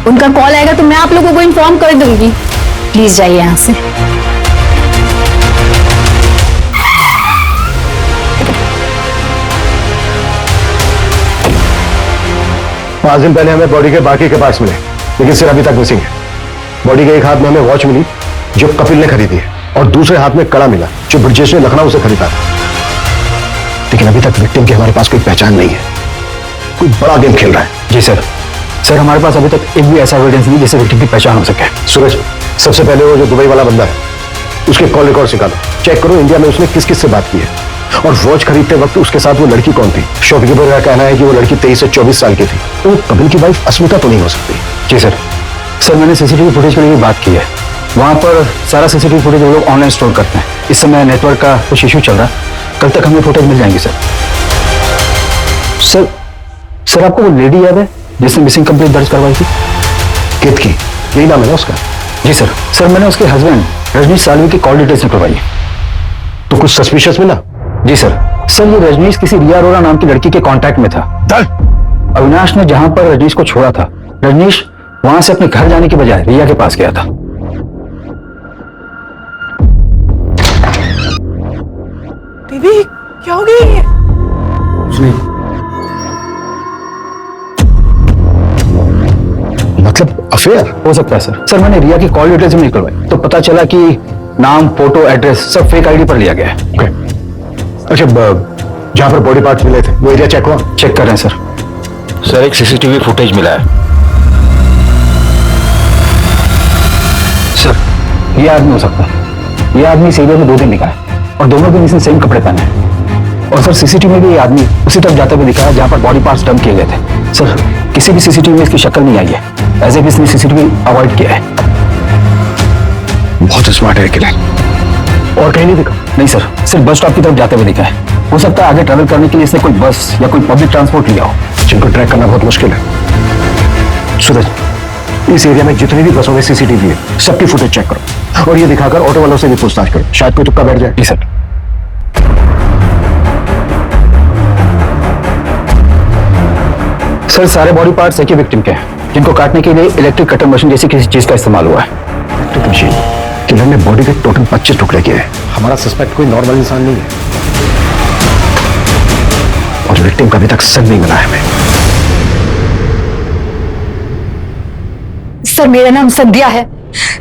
उनका कॉल आएगा तो मैं आप लोगों को इन्फॉर्म कर दूंगी। प्लीज जाइए यहाँ से। 5 दिन पहले हमें बॉडी के बाकी के पार्ट्स मिले, लेकिन सिर अभी तक मिसिंग है। बॉडी के एक हाथ में हमें वॉच मिली जो कपिल ने खरीदी है और दूसरे हाथ में कड़ा मिला जो ब्रजेश ने लखनऊ से खरीदा था। लेकिन अभी तक विक्टिम की हमारे पास कोई पहचान नहीं है। कोई बड़ा गेम खेल रहा है। जी सर। सर हमारे पास अभी तक एक भी ऐसा एविडेंस नहीं जिससे विक्टिम की पहचान हो सके। सूरज, सबसे पहले वो जो दुबई वाला बंदा है उसके कॉल रिकॉर्ड निकालो, चेक करो इंडिया में उसने किस किस से बात की है। और वॉच खरीदते वक्त उसके साथ वो लड़की कौन थी? शॉपकीपर का कहना है कि वो लड़की 23 से 24 साल की थी। तो कपिल की वाइफ अस्मिता तो नहीं हो सकती। जी सर। सर मैंने सीसीटीवी फुटेज के लिए भी बात की है। वहां पर सारा सीसीटीवी फुटेज वो लोग ऑनलाइन स्टोर करते हैं। इस समय नेटवर्क का कुछ इश्यू चल रहा है। कल तक हमें फुटेज मिल जाएंगी सर। सर सर आपको वो लेडी याद है जिसने मिसिंग कंप्लेंट दर्ज करवाई थी? कित की? यही नाम है ना उसका? जी सर। सर मैंने उसके हस्बैंड रजनीश सालवी की कॉल डिटेल्स निकलवाई। तो कुछ सस्पिशियस मिला? जी सर। सर ये रजनीश किसी रिया अरोरा नाम की लड़की के कांटेक्ट में था। अविनाश ने जहां पर रजनीश को छोड़ा था, रजनीश वहां से अपने घर जाने की बजाय रिया के पास गया था। दीदी क्या हो गई? मतलब अफेयर? हो सकता है सर। सर मैंने रिया की कॉल डिटेल्स भी निकलवाई तो पता चला कि नाम, फोटो, एड्रेस सब फेक आईडी पर लिया गया है। अच्छा, जहां पर बॉडी पार्ट्स मिले थे वो एरिया चेक हुआ? चेक कर रहे हैं सर। सर एक सीसीटीवी फुटेज मिला है। सर ये आदमी हो सकता है। ये आदमी इस एरिया में 2 दिन दिखा है और दोनों दिन इसने सेम कपड़े पहने हैं। और सर सीसीटीवी में भी ये आदमी उसी तरफ जाते हुए दिखा है जहां पर बॉडी पार्ट्स डंप किए गए थे। सर किसी भी सीसीटीवी में इसकी शक्ल नहीं आई है। ऐसे भी इसने सीसीटीवी अवॉइड किया है। बहुत स्मार्ट है किलर। और कहीं नहीं दिखा? नहीं सर, सिर्फ बस स्टॉप की तरफ जाते हुए दिखा है। हो सकता है आगे ट्रैवल करने के लिए इसने कोई बस या कोई पब्लिक ट्रांसपोर्ट लिया हो, जिनको ट्रैक करना बहुत मुश्किल है। सूरज, इस एरिया में जितनी भी बसों में सीसीटीवी है सबकी फुटेज चेक करो और ये दिखाकर ऑटो वालों से भी पूछताछ करो, शायद कोई तुक्का बैठ जाए। जी सर। सर सारे बॉडी पार्ट्स एक ही विक्टिम के हैं जिनको काटने के लिए इलेक्ट्रिक कटर मशीन जैसी किसी चीज का इस्तेमाल हुआ है। Electric machine? किलर ने बॉडी के टोटल 25 टुकड़े किए हैं। हमारा सस्पेक्ट कोई नॉर्मल इंसान नहीं है और विक्टिम का अभी तक सच नहीं मिला है हमें। सर मेरा नाम संध्या है।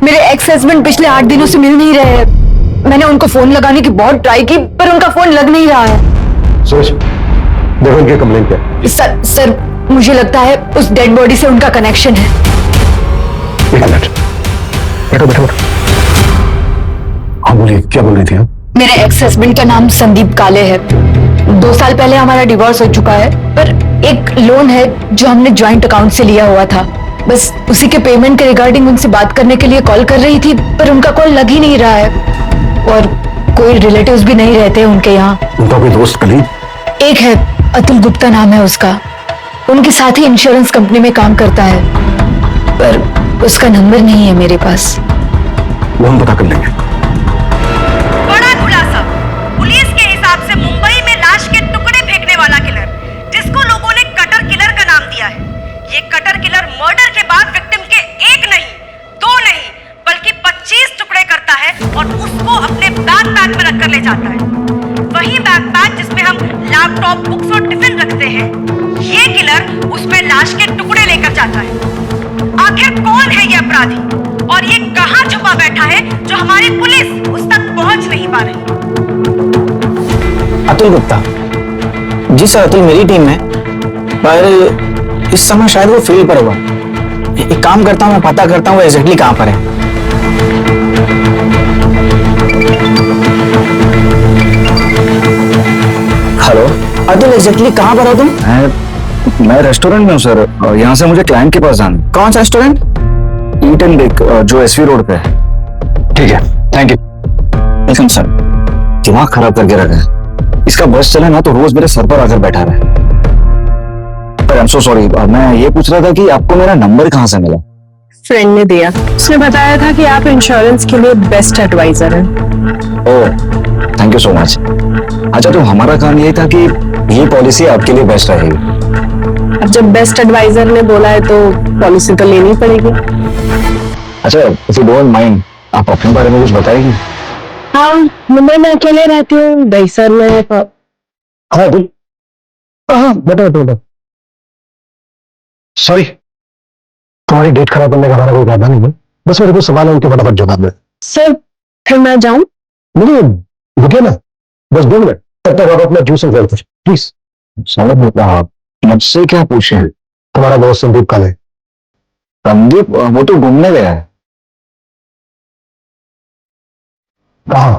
मेरे एक्स हस्बैंड पिछले 8 दिनों से मिल नहीं रहे हैं। मैंने उनको फोन लगाने की बहुत ट्राई की पर उनका फोन लग नहीं रहा है। सूरज, देखो इनकी कंप्लेंट क्या है। सर मुझे लगता है उस डेड बॉडी से उनका कनेक्शन है। एक मिनट, बैठो बैठो। हाँ बोलिए, क्या बोल रही थी आप? मेरे एक्स हस्बैंड का नाम संदीप काले है। 2 साल पहले हमारा डिवोर्स हो चुका है पर एक लोन है जो हमने ज्वाइंट अकाउंट से लिया हुआ था। बस उसी के पेमेंट के रिगार्डिंग उनसे बात करने के लिए कॉल कर रही थी पर उनका कॉल लग ही नहीं रहा है और कोई रिलेटिव्स भी नहीं रहते उनके यहाँ। उनका कोई दोस्त कलीग? एक है, अतुल गुप्ता नाम है उसका। उनके साथ ही इंश्योरेंस कंपनी में काम करता है पर उसका नंबर नहीं है मेरे पास। वो हम पता कर लेंगे। बड़ा खुलासा। पुलिस के हिसाब से मुंबई में लाश के टुकड़े फेंकने वाला किलर, जिसको लोगों ने कटर किलर का नाम दिया है, ये कटर किलर मर्डर के बाद विक्टिम के 1 नहीं 2 नहीं बल्कि 25 टुकड़े करता है और उसको अपने बैकपैक में रखकर ले जाता है। वही बैकपैक जिसमें हम लैपटॉप, बुक्स और टिफिन रखते हैं, ये किलर उसमें लाश के टुकड़े लेकर जाता है। आखिर कौन है ये अपराधी और ये कहां छुपा बैठा है जो हमारी पुलिस उस तक पहुंच नहीं पा रही? अतुल गुप्ता? जी सर, अतुल मेरी टीम में, पर इस समय शायद वो फील्ड पर होगा। एक काम करता हूँ, मैं पता करता हूँ वो एग्जैक्टली कहाँ पर है। हेलो अतुल, एग्जैक्टली कहाँ पर हो तुम? मैं रेस्टोरेंट में हूँ सर, यहाँ से मुझे क्लाइंट के पास जाना। कौन सा रेस्टोरेंट? ईट एंड बेक जो एसवी रोड पे है। ठीक है, थैंक यू। Welcome sir. दिमाग खराब करके रखा है। इसका बस चले ना तो रोज मेरे सर पर आकर बैठा रहे। पर आई एम सो सॉरी, मैं ये पूछ रहा था कि आपको मेरा नंबर कहाँ से मिला? फ्रेंड ने दिया। उसने बताया था कि आप इंश्योरेंस के लिए बेस्ट एडवाइजर हैं। ओह, थैंक यू सो मच। अच्छा, तो हमारा काम ये था कि ये पॉलिसी आपके लिए बेस्ट रहेगी। अब जब बेस्ट एडवाइजर ने बोला है तो पॉलिसी तो लेनी पड़ेगी। अच्छा, इफ यू डोंट माइंड, आप अपने बारे में कुछ बताएगी? हाँ, मुंबई में अकेले रहती हूँ। दहीसर में हाँ गुड। हाँ बेटा बेटा, सॉरी, तुम्हारी डेट खराब करने का हमारा कोई इरादा नहीं है। बस मेरे को सवाल है, उनके फटाफट जवाब दे। सर फिर मैं जाऊं? नहीं, रुकिए ना, बस 2 मिनट। तब तक आप अपना जूस एंड कुछ प्लीज। समझ नहीं, आप मुझसे क्या पूछे? तुम्हारा दोस्त संदीप काले। संदीप? वो तो घूमने गया है। कहाँ?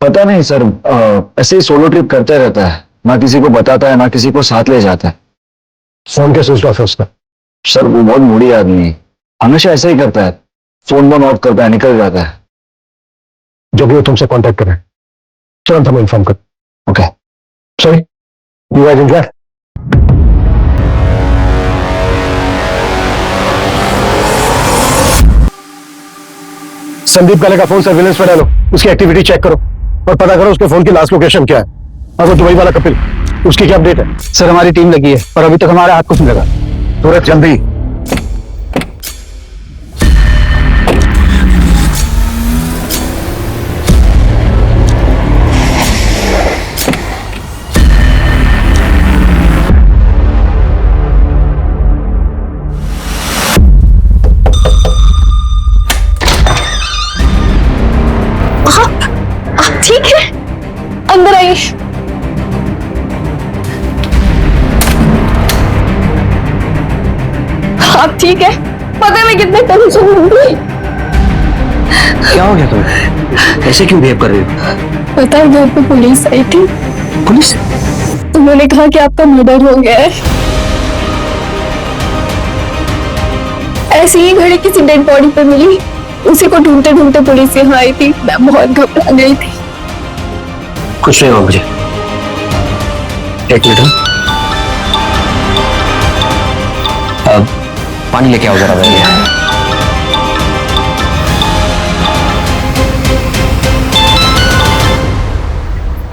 पता नहीं सर, ऐसे ही सोलो ट्रिप करते रहता है, ना किसी को बताता है ना किसी को साथ ले जाता है। फोन कैसे स्विच ऑफ है उसका? सर वो बहुत मूडी आदमी है, हमेशा ऐसा ही करता है, फोन बंद ऑफ करता है, निकल जाता है। जो भी वो तुमसे कांटेक्ट करे तुरंत हमें इन्फॉर्म कर। Okay sorry, you guys enjoy. Sandeep काले का फोन सर्विलेंस पर डालो, उसकी एक्टिविटी चेक करो और पता करो उसके फोन की लास्ट लोकेशन क्या है। और वो दुबई वाला कपिल, उसकी क्या अपडेट है? सर हमारी टीम लगी है पर अभी तक हमारे हाथ कुछ नहीं लगा। तुरंत जल्दी। ठीक है, अंदर आइए। आप ठीक है? पता है मैं कितने टेंशन में थी। क्या हो गया तुम्हें? ऐसे क्यों बिहेव कर रही हो? पता है घर पे पुलिस आई थी। पुलिस? उन्होंने कहा कि आपका मर्डर हो गया है। ऐसी ही घड़ी किसी डेड बॉडी पे मिली, उसी को ढूंढते ढूंढते पुलिस यहाँ आई थी। मैं बहुत घबरा गई थी। कुछ नहीं हुआ मुझे, एक मिनट। अब पानी लेके आओ जरा मेरे लिए।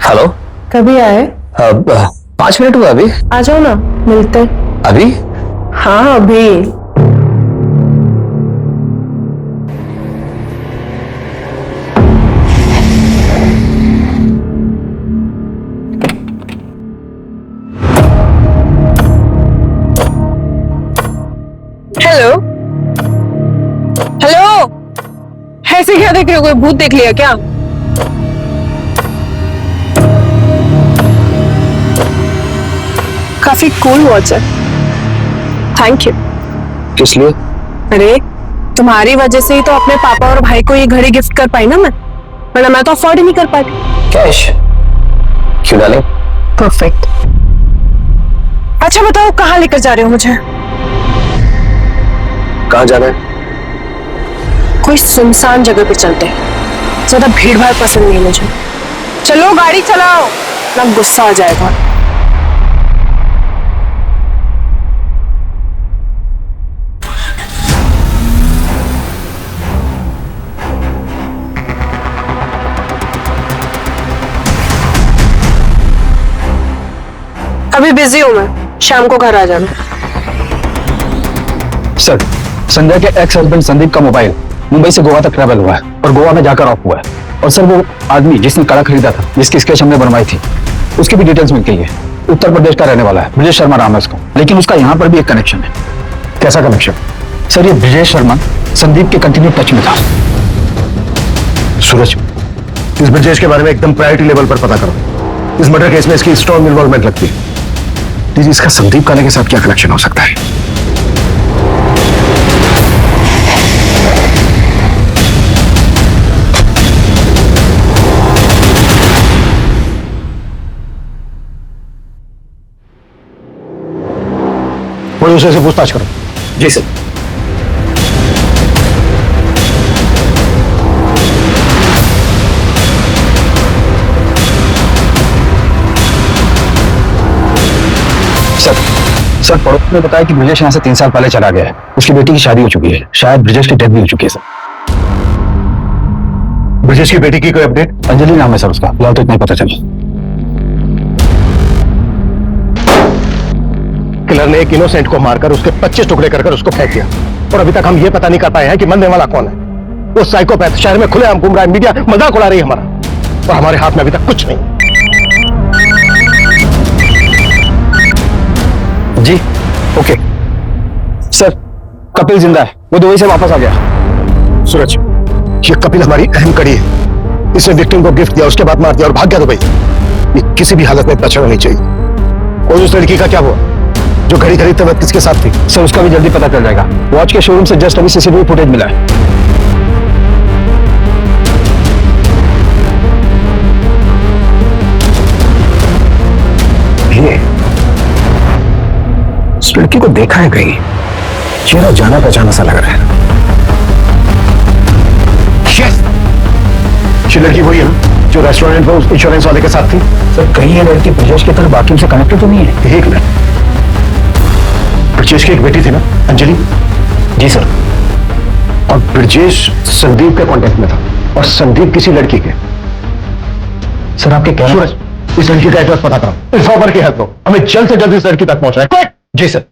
हेलो, कभी आए? अब 5 मिनट हुआ अभी। आ जाओ ना, मिलते। अभी? हाँ अभी। हेलो हेलो, ऐसे क्या देख रहे हो? कोई भूत देख लिया क्या? काफी कूल वॉच है, थैंक यू। किस लिए? अरे तुम्हारी वजह से ही तो अपने पापा और भाई को ये घड़ी गिफ्ट कर पाई ना मैं, वरना मैं तो अफोर्ड ही नहीं कर पाती। कैश? क्यों डालें? परफेक्ट। अच्छा बताओ कहाँ लेकर जा रहे हो मुझे? कहाँ जाना है? कोई सुनसान जगह पे चलते हैं, ज्यादा भीड़ भाड़ पसंद नहीं है मुझे। चलो गाड़ी चलाओ, ना गुस्सा आ जाएगा। अभी बिजी हूं मैं, शाम को घर आ जाना। सर, संजय के एक्स हस्बैंड संदीप का मोबाइल मुंबई से गोवा तक ट्रैवल हुआ है और गोवा में जाकर ऑफ हुआ है। और सर वो आदमी जिसने कड़ा खरीदा था, जिसकी स्केच हमने बनवाई थी, उसकी भी डिटेल्स मिल गई है। उत्तर प्रदेश का रहने वाला है, ब्रजेश शर्मा नाम है उसका। लेकिन उसका यहाँ पर भी एक कनेक्शन है। कैसा कनेक्शन? सर ये ब्रजेश शर्मा संदीप के कंटिन्यू टच में था। सूरज, इस ब्रजेश के बारे में एकदम प्रायोरिटी लेवल पर पता करो। इस मर्डर केस में इसकी स्ट्रॉन्ग इन्वॉल्वमेंट लगती है। इसका संदीप काले के साथ क्या कनेक्शन हो सकता है? पुलिस से पूछताछ करो। जी सर। सर पड़ोस ने बताया कि ब्रजेश यहाँ से 3 साल पहले चला गया है। उसकी बेटी की शादी हो चुकी है, शायद ब्रजेश की डेथ भी हो चुकी है सर। ब्रजेश की बेटी की कोई अपडेट? अंजलि नाम है सर उसका, फिलहाल तो इतना ही पता चला। किलर ने एक इनोसेंट को मारकर उसके 25 टुकड़े कर उसको फेंक दिया और अभी तक हम ये पता नहीं कर पाए हैं कि मरने वाला कौन है। वो साइकोपैथ शहर में खुलेआम घूम रहा है, मीडिया मजाक उड़ा रही है हमारा, और हमारे हाथ में अभी तक कुछ नहीं। जी ओके सर, कपिल जिंदा है, वो दुबई से वापस आ गया। सूरज, ये कपिल हमारी अहम कड़ी है। इसने विक्टिम को गिफ्ट दिया, उसके बाद मार दिया और भाग गया दुबई। ये किसी भी हालत में बचना नहीं चाहिए। और उस लड़की का क्या हुआ जो घड़ी खरीदते वक्त किसके साथ थी? सर उसका भी जल्दी पता चल जाएगा। वॉच के शोरूम से जस्ट अभी सीसीटीवी फुटेज मिला है। लड़की को देखा है कहीं, चेहरा जाना पहचाना सा लग रहा है। Yes! ये लड़की वही है ना जो रेस्टोरेंट में उस इंश्योरेंस वाले के साथ थी? सर कहीं ये लड़की ब्रजेश की तरह बाकी से कनेक्टेड तो नहीं है? एक मिनट, ब्रजेश की एक बेटी थी ना, अंजलि? जी सर। और ब्रजेश संदीप के कांटेक्ट में था और संदीप किसी लड़की के। सर आपके क्या सूरज, इस लड़की का एड्रेस पता करो, इन्फॉर्मर की हेल्प लो, हमें जल्द से जल्द इस लड़की तक पहुंचना है। जी सर।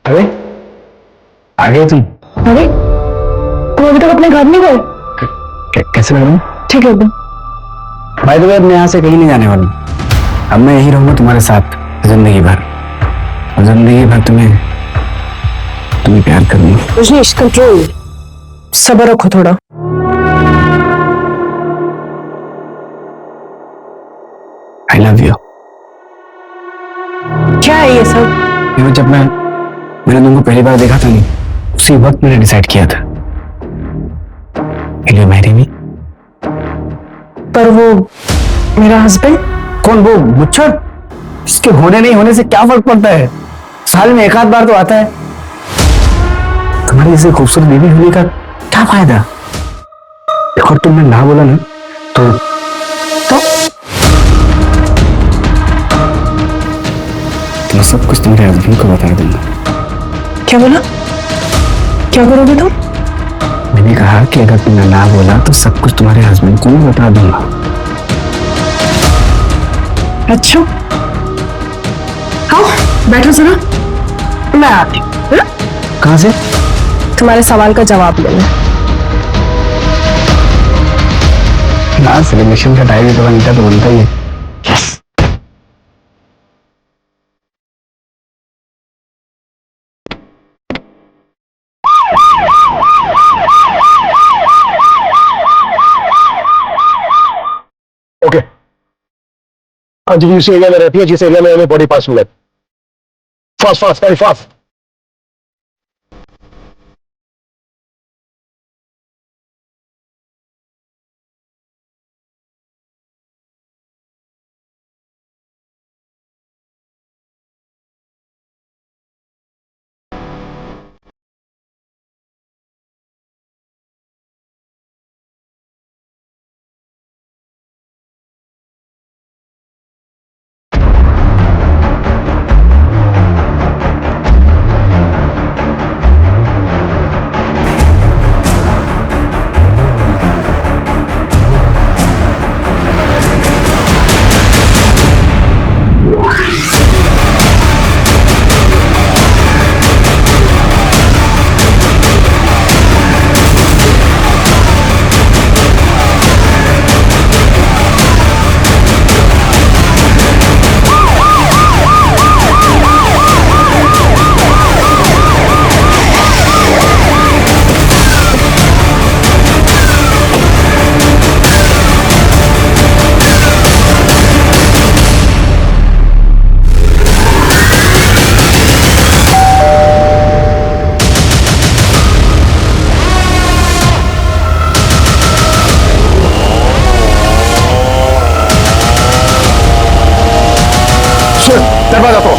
अरे आ गए तुम? अरे तुम अभी तक अपने घर नहीं गए? कैसे लग रहा हूँ? ठीक है एकदम। बाय द वे मैं यहाँ से कहीं नहीं जाने वाला हूँ। अब मैं यहीं रहूंगा तुम्हारे साथ जिंदगी भर, और जिंदगी भर तुम्हें प्यार करूंगी। रजनीश कंट्रोल, सब्र रखो थोड़ा। I love you. क्या है ये सब? ये जब मैंने तुमको पहली बार देखा था नहीं, उसी वक्त मैंने डिसाइड किया था कि मैरी मी। पर वो मेरा हस्बैंड? कौन वो मुच्छर? इसके होने नहीं होने से क्या फर्क पड़ता है? साल में एक आध बार तो आता है। तुम्हारी जैसे खूबसूरत बीवी होने का क्या फायदा? और तुमने ना बोला ना तो मैं सब कुछ तुम्हारे हस्बैंड को बता दूंगा। क्या बोला? क्या करोगे तुम? मैंने कहा कि अगर तुमने ना बोला तो सब कुछ तुम्हारे हस्बैंड को मैं बता दूंगा। अच्छा आओ बैठो जरा, मैं आती हूँ। कहाँ से? तुम्हारे सवाल का जवाब लेना। ना सेलिब्रेशन का टाइम तो बनता ही है। ओके, अंजलि उस एरिया में रहती है जिस एरिया में हमें बॉडी पार्ट्स मिले। Fast fast very fast. दरवाजा तो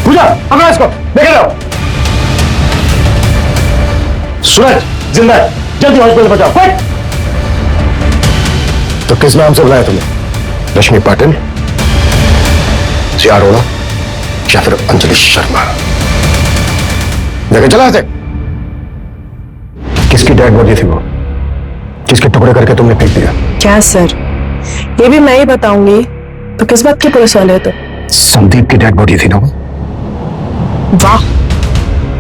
पूजा, पकड़ो इसको, लेके जाओ। सूरज जिंदा है, जल्दी हॉस्पिटल पहुंचाओ। क्विक। तो किस नाम से बुलाया तुम्हें? रश्मि पाटिल, सियार अरोड़ा या फिर अंजलि शर्मा? लेके चला थे। किसकी डेड बॉडी थी वो जिसके टुकड़े करके तुमने फेंक दिया? क्या सर, ये भी मैं ही बताऊंगी तो किस बात की पुलिस वाले हो तो? संदीप की डेड बॉडी थी ना वो। वाह,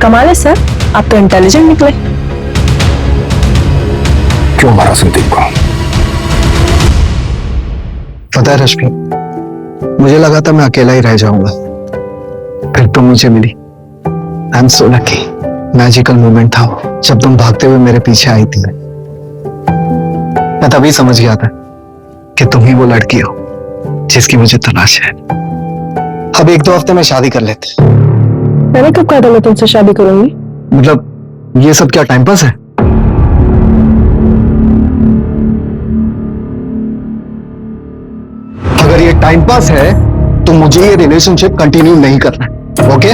कमाल है सर, आप तो इंटेलिजेंट निकले। क्यों मारा संदीप को? पता है रश्मि, मुझे लगा था मैं अकेला ही रह जाऊंगा, फिर तुम मुझे मिली। I am so lucky. Magical moment था वो, जब तुम भागते हुए मेरे पीछे आई थी। मैं तभी समझ गया था कि तुम ही वो लड़की हो जिसकी मुझे तलाश है। अब 1-2 हफ्ते में शादी कर लेते। मैंने कब कहा था मैं तुमसे शादी करूंगी? मतलब ये सब क्या टाइम पास है? अगर ये टाइम पास है तो मुझे ये रिलेशनशिप कंटिन्यू नहीं करना, ओके?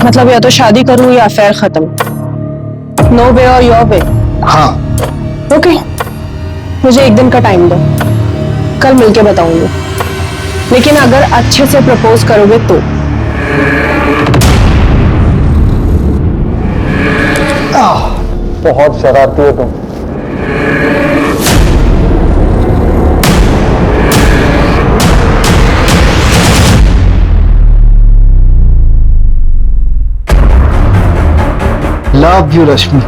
मतलब या तो शादी करूं या अफेयर खत्म। नो वे और योर वे। हाँ। ओके, मुझे 1 दिन का टाइम दो, कल मिलके बताऊंगी। लेकिन अगर अच्छे से प्रपोज करोगे तो। बहुत शरारती हो तुम। लव यू रश्मि।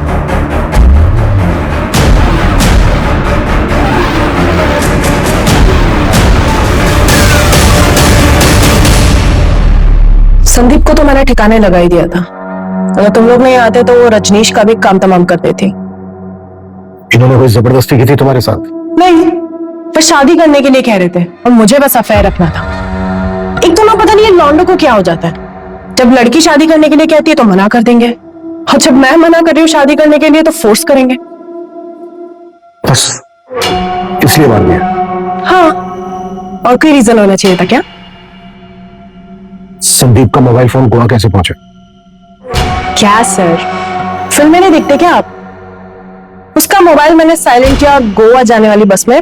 संदीप को तो मैंने ठिकाने लगा ही दिया था। अगर तुम लोग नहीं आते तो वो रजनीश का भी काम तमाम कर देती। इन्होंने कोई जबरदस्ती की थी तुम्हारे साथ? नहीं, पर शादी करने के लिए कह रहे थे और मुझे बस अफेयर रखना था। एक तो ना पता नहीं ये लौंडो को क्या हो जाता है, जब लड़की शादी करने के लिए कहती है तो मना कर देंगे, और जब मैं मना कर रही हूँ शादी करने के लिए तो फोर्स करेंगे। बस इसलिए मान गया? हाँ, और कोई रीजन होना चाहिए था क्या? संदीप का मोबाइल फोन गोवा कैसे पहुंचा? क्या सर, फिल्में नहीं देखते क्या आप? उसका मोबाइल मैंने साइलेंट किया और गोवा जाने वाली बस में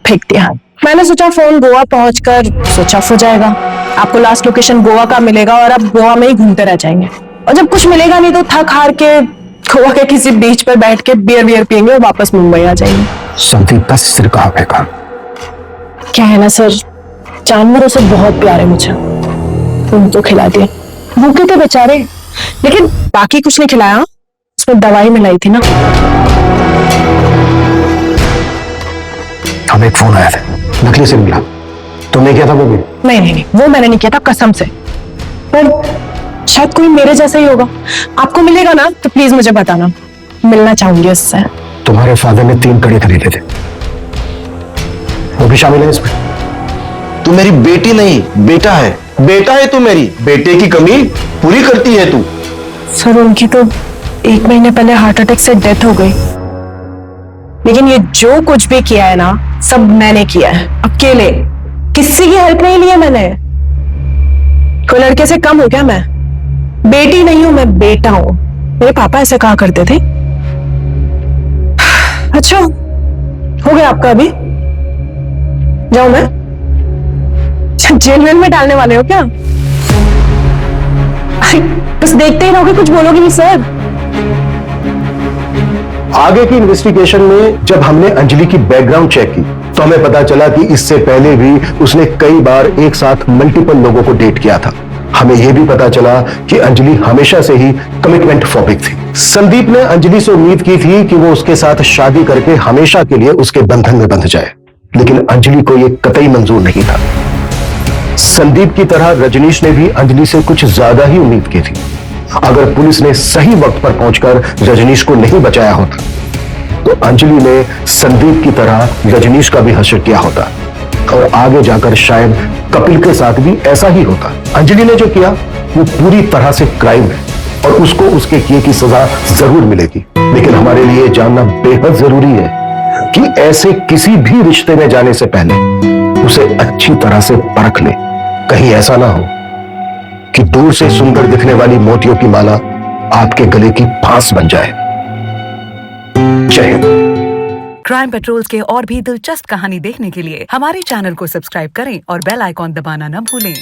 फेंक दिया। मैंने सोचा फोन गोवा पहुंचकर स्विच ऑफ हो जाएगा, आपको लास्ट लोकेशन गोवा का मिलेगा और आप गोवा में ही घूमते रह जाएंगे, और जब कुछ मिलेगा नहीं तो थक हार के गोवा के किसी बीच पर बैठ के बियर पियेंगे और वापस मुंबई आ जाएंगे। संदीप का सिर कहाँ फेंका? क्या है ना सर, जानवरों से बहुत प्यार है मुझे, तुम तो खिला दिए। भूखे थे बेचारे, लेकिन बाकी कुछ नहीं खिलाया, उसमें दवाई मिलाई थी ना। हमें एक फोन आया था, नकली सिम मिला। तुमने किया था वो भी? नहीं, वो मैंने नहीं किया था कसम से, पर शायद कोई मेरे जैसा ही होगा। आपको मिलेगा ना तो प्लीज मुझे बताना, मिलना चाहूंगी उससे। तुम्हारे फादर ने 3 कड़े खरीदे थे, वो भी शामिल है इसमें? तू मेरी बेटी नहीं, बेटा है। बेटा है तू, मेरी बेटे की कमी पूरी करती है तू। सर उनकी तो 1 महीने पहले हार्ट अटैक से डेथ हो गई, लेकिन ये जो कुछ भी किया है ना सब मैंने किया है, अकेले, किसी की हेल्प नहीं ली है मैंने। कोई लड़के से कम हो क्या मैं? बेटी नहीं हूं मैं, बेटा हूं। मेरे पापा ऐसे कहा करते थे। अच्छा हो गया आपका अभी? जाऊं मैं? जेल वेल में डालने वाले हो क्या? बस देखते ही रहोगे, कुछ बोलोगे नहीं सर? आगे की इन्वेस्टिगेशन में जब हमने अंजलि की बैकग्राउंड चेक की तो हमें पता चला कि इससे पहले भी उसने कई बार एक साथ मल्टीपल लोगों को डेट किया था। हमें यह भी पता चला कि अंजलि हमेशा से ही कमिटमेंट फोबिक थी। संदीप ने अंजलि से उम्मीद की थी कि वो उसके साथ शादी करके हमेशा के लिए उसके बंधन में बंध जाए, लेकिन अंजलि को यह कतई मंजूर नहीं था। संदीप की तरह रजनीश ने भी अंजलि से कुछ ज्यादा ही उम्मीद की थी। अगर पुलिस ने सही वक्त पर पहुंचकर रजनीश को नहीं बचाया होता तो अंजलि ने संदीप की तरह रजनीश का भी हश्र किया होता, और आगे जाकर शायद कपिल के साथ भी ऐसा ही होता। अंजलि ने जो किया वो पूरी तरह से क्राइम है और उसको उसके किए की सजा जरूर मिलेगी, लेकिन हमारे लिए जानना बेहद जरूरी है कि ऐसे किसी भी रिश्ते में जाने से पहले उसे अच्छी तरह से परख ले। कहीं ऐसा ना हो कि दूर से सुंदर दिखने वाली मोतियों की माला आपके गले की फांस बन जाए। जय हिंद। क्राइम पेट्रोल्स के और भी दिलचस्प कहानी देखने के लिए हमारे चैनल को सब्सक्राइब करें और बेल आइकॉन दबाना न भूलें।